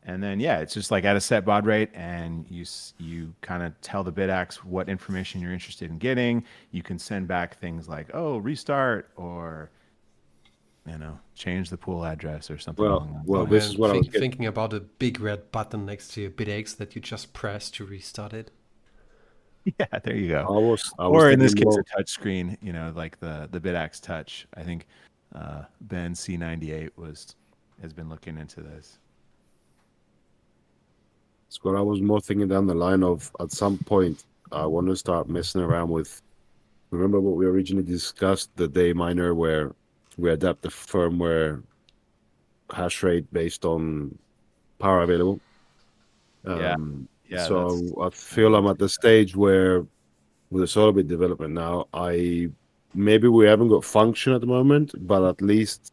and then it's just like at a set baud rate, and you kind of tell the Bitaxe what information you're interested in getting. You can send back things like restart or change the pool address or something along those well, lines. this is what I was Thinking about a big red button next to your Bitaxe that you just press to restart it. Yeah, there you go. I was Or in this thinking case, more. a touch screen, like the Bitaxe Touch. I think Ben C98 has been looking into this. Scott, I was more thinking down the line of at some point I want to start messing around with. Remember what we originally discussed, the day miner, where we adapt the firmware hash rate based on power available. Yeah, Um, yeah, that's so I I'd feel love I'm to at do the stage where with the solar bit development now, I maybe we haven't got function at the moment, but at least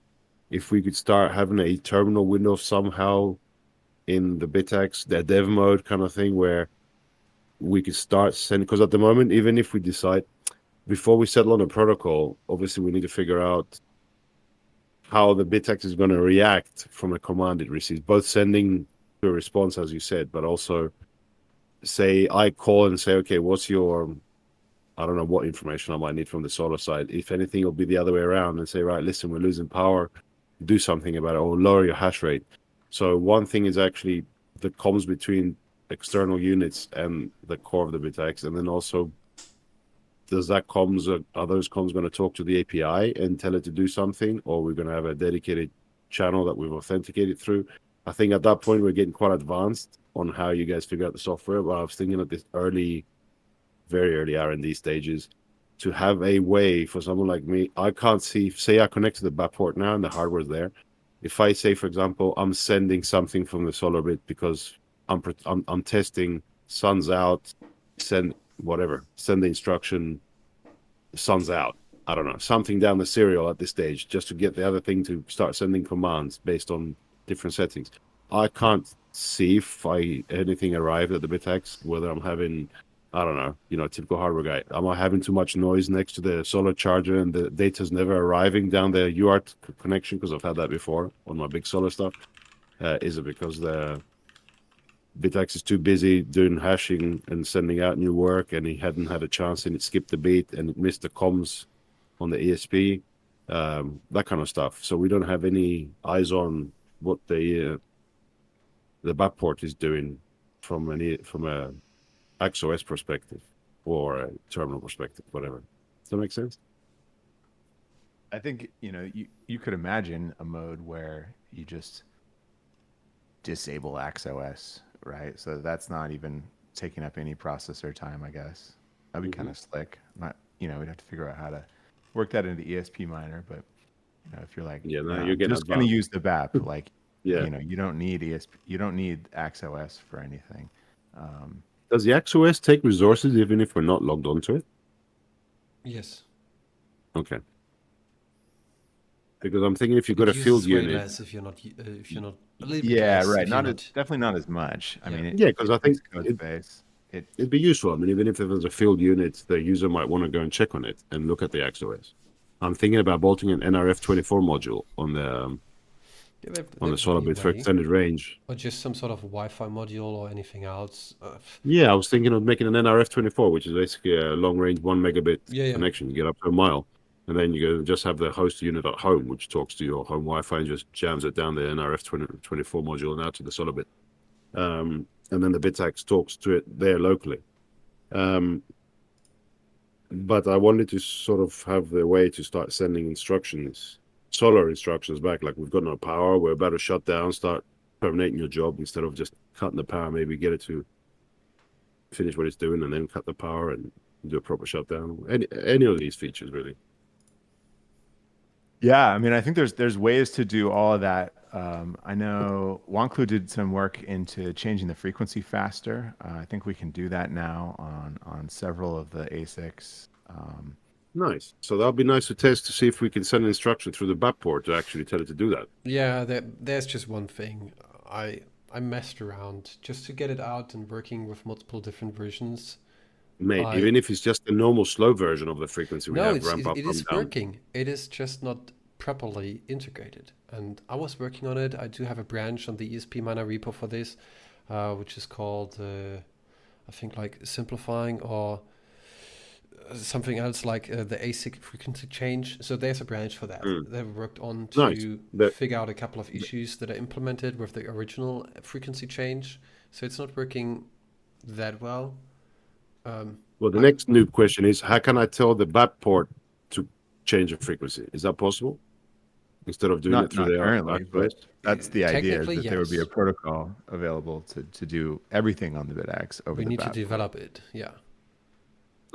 if we could start having a terminal window somehow in the Bitax, the dev mode kind of thing, where we could start sending. Because at the moment, even if we decide before we settle on a protocol, obviously we need to figure out how the Bitax is going to react from a command it receives, both sending to a response, as you said, but also say I call and say, okay, what's your, I don't know what information I might need from the solar side. If anything, it'll be the other way around and say, right, listen, we're losing power, do something about it, or lower your hash rate. So one thing is actually the comms between external units and the core of the Bitax, and then also does that comms are those comms going to talk to the API and tell it to do something, or we're going to have a dedicated channel that we've authenticated through? I think at that point we're getting quite advanced on how you guys figure out the software. But I was thinking at this early, very early R&D stages to have a way for someone like me. I can't see. Say I connect to the back port now and the hardware's there. If I say, for example, I'm sending something from the solar bit because I'm testing sun's out, send whatever, send the instruction sun's out. I don't know, something down the serial at this stage, just to get the other thing to start sending commands based on different settings. I can't see if anything arrived at the Bitax, whether I'm having, I don't know, typical hardware guy. Am I having too much noise next to the solar charger and the data's never arriving down the UART connection? Because I've had that before on my big solar stuff. Is it because the Bitax is too busy doing hashing and sending out new work, and he hadn't had a chance, and it skipped the beat and it missed the comms on the ESP, that kind of stuff. So we don't have any eyes on what the backport is doing from a XOS perspective or a terminal perspective, whatever. Does that make sense? I think, you could imagine a mode where you just disable XOS, right? So that's not even taking up any processor time, I guess. That'd be kind of slick. Not, we'd have to figure out how to work that into ESP miner, but if you're like, Yeah, no, no, you're I'm getting just going to advanced. use the BAP, like, Yeah. you don't need you don't need XOS for anything. Does the XOS take resources even if we're not logged onto it? Yes. Okay. Because I'm thinking if you've got It a field uses way unit, less if you're not a little bit Yeah, less right. if you're Not as, not. definitely not as much. I Yeah. mean, yeah, because it I takes think code space. it'd be useful. I mean, even if there's a field unit, the user might want to go and check on it and look at the XOS. I'm thinking about bolting an NRF24 module on Yeah, the that would solar be a bit for way. extended range. Or just some sort of Wi-Fi module or anything else. Yeah, I was thinking of making an NRF24, which is basically a long range 1 megabit Yeah. connection. You get up to a mile, and then you go just have the host unit at home, which talks to your home Wi-Fi and just jams it down the NRF24 module and out to the solar bit. And then the Bitax talks to it there locally. But I wanted to sort of have the way to start sending instructions, solar instructions back. Like we've got no power, we're about to shut down, start terminating your job instead of just cutting the power. Maybe get it to finish what it's doing and then cut the power and do a proper shutdown. Any of these features really. Yeah, I mean, I think there's ways to do all of that. I know Wanklu did some work into changing the frequency faster. I think we can do that now on several of the ASICs. Nice. So that'll be nice to test to see if we can send an instruction through the backport to actually tell it to do that. Yeah, there's just one thing. I messed around just to get it out and working with multiple different versions. Mate, I even if it's just a normal slow version of the frequency we No, have, ramp up, it ramp is down. working. It is just not properly integrated. And I was working on it. I do have a branch on the ESP Miner repo for this, which is called I think like simplifying or something else like the ASIC frequency change. So there's a branch for that. Mm, They've worked on nice. to That figure out a couple of issues that are implemented with the original frequency change. So it's not working that well. Well, the I, next new question is, how can I tell the BAP port to change the frequency? Is that possible? Instead of doing it through Not the currently, but iOS? that's the idea, is technically, that there would be a yes. protocol available to do everything on the Bitaxe over We the need to BAP port. develop it. Yeah.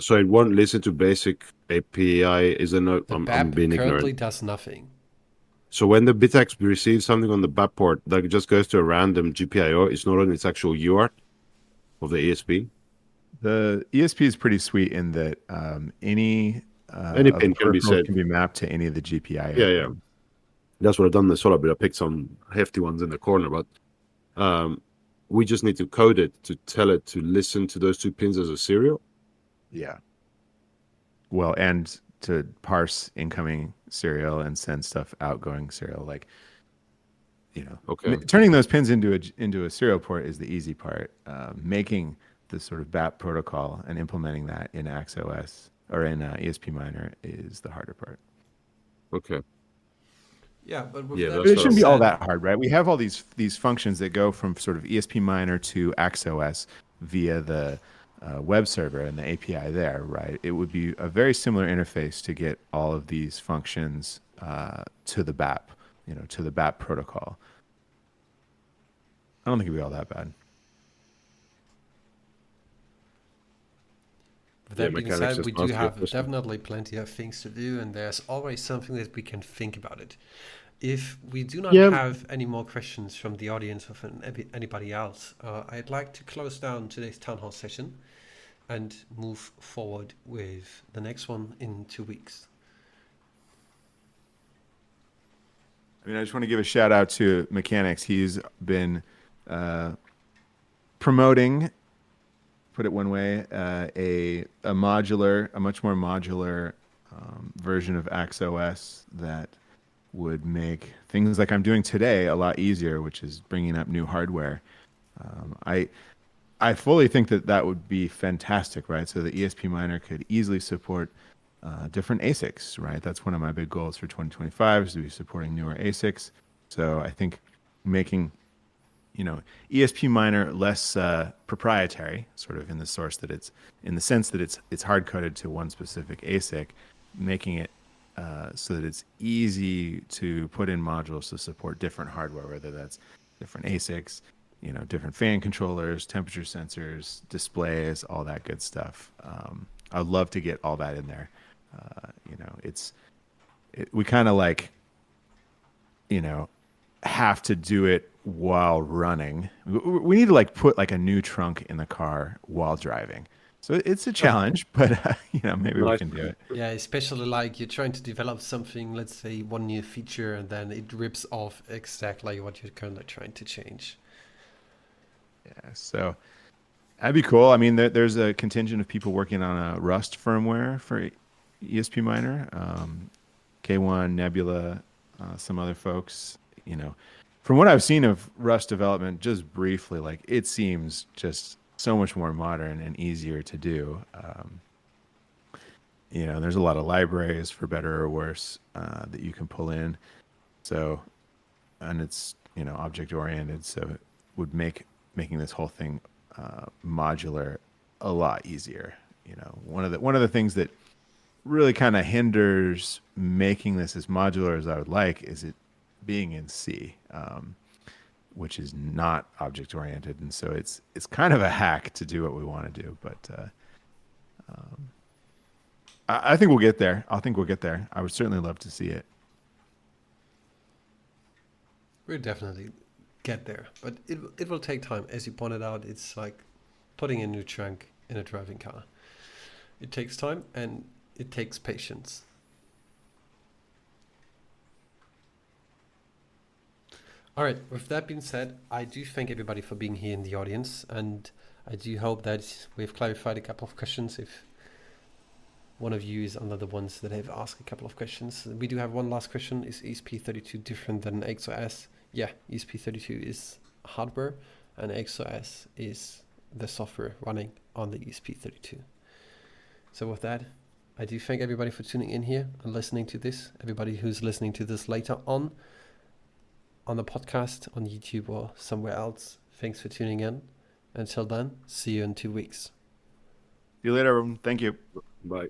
So it won't listen to basic API. Is it not? The I'm BAP being currently ignorant. does nothing. So when the Bitaxe receives something on the BAP port, that just goes to a random GPIO. It's not on its actual UART of the ESP. The ESP is pretty sweet in that any Any of the pin can be peripherals set. can be mapped to any of the GPIO Yeah, yeah. pins. That's what I've done in the solar bit. I picked some hefty ones in the corner, but um, we just need to code it to tell it to listen to those two pins as a serial. Yeah. Well, and to parse incoming serial and send stuff outgoing serial, like, Okay. turning those pins into a serial port is the easy part. Making the sort of BAP protocol and implementing that in AXOS or in ESP Miner is the harder part. Okay. Yeah, but with Yeah, that But it that's being shouldn't be all said, that hard, right? We have all these functions that go from sort of ESP Miner to AXOS via the web server and the API there, right? It would be a very similar interface to get all of these functions to the BAP, to the BAP protocol. I don't think it'd be all that bad. with Yeah, that being mechanics said, we just do ask you a have question. definitely plenty of things to do, and there's always something that we can think about it. If we do not Yeah. have any more questions from the audience or from anybody else, I'd like to close down today's town hall session and move forward with the next one in 2 weeks. I mean, I just want to give a shout out to Mechanics. He's been promoting, put it one way, a much more modular version of AXOS that would make things like I'm doing today a lot easier, which is bringing up new hardware. I fully think that would be fantastic, right? So the ESP miner could easily support different ASICs, right? That's one of my big goals for 2025 is to be supporting newer ASICs. So I think making ESP miner less proprietary, sort of in the source that in the sense that it's hard coded to one specific ASIC, making it so that it's easy to put in modules to support different hardware, whether that's different ASICs, different fan controllers, temperature sensors, displays, all that good stuff. I'd love to get all that in there. We kind of have to do it while running. We need to put a new trunk in the car while driving. So it's a challenge, but maybe we can do it. Yeah, especially you're trying to develop something, let's say one new feature, and then it rips off exactly what you're currently trying to change. Yeah, so that'd be cool. I mean, there's a contingent of people working on a Rust firmware for ESP Miner, K1, Nebula, some other folks. From what I've seen of Rust development, just briefly, it seems just so much more modern and easier to do. There's a lot of libraries, for better or worse, that you can pull in. So, and it's object oriented, so it would making this whole thing modular a lot easier. One of the things that really kind of hinders making this as modular as I would like is it being in C, which is not object oriented, and so it's kind of a hack to do what we want to do. But I think we'll get there. I think we'll get there. I would certainly love to see it. We'll definitely get there, but it will take time. As you pointed out, it's like putting a new trunk in a driving car. It takes time and it takes patience. All right, with that being said, I do thank everybody for being here in the audience, and I do hope that we've clarified a couple of questions. If one of you is under the ones that have asked a couple of questions, we do have one last question. Is ESP32 different than XOS? Yeah, ESP32 is hardware, and XOS is the software running on the ESP32. So with that, I do thank everybody for tuning in here and listening to this. Everybody who's listening to this later on the podcast, on YouTube or somewhere else, thanks for tuning in. Until then, see you in 2 weeks. you later, everyone. Thank you. Bye.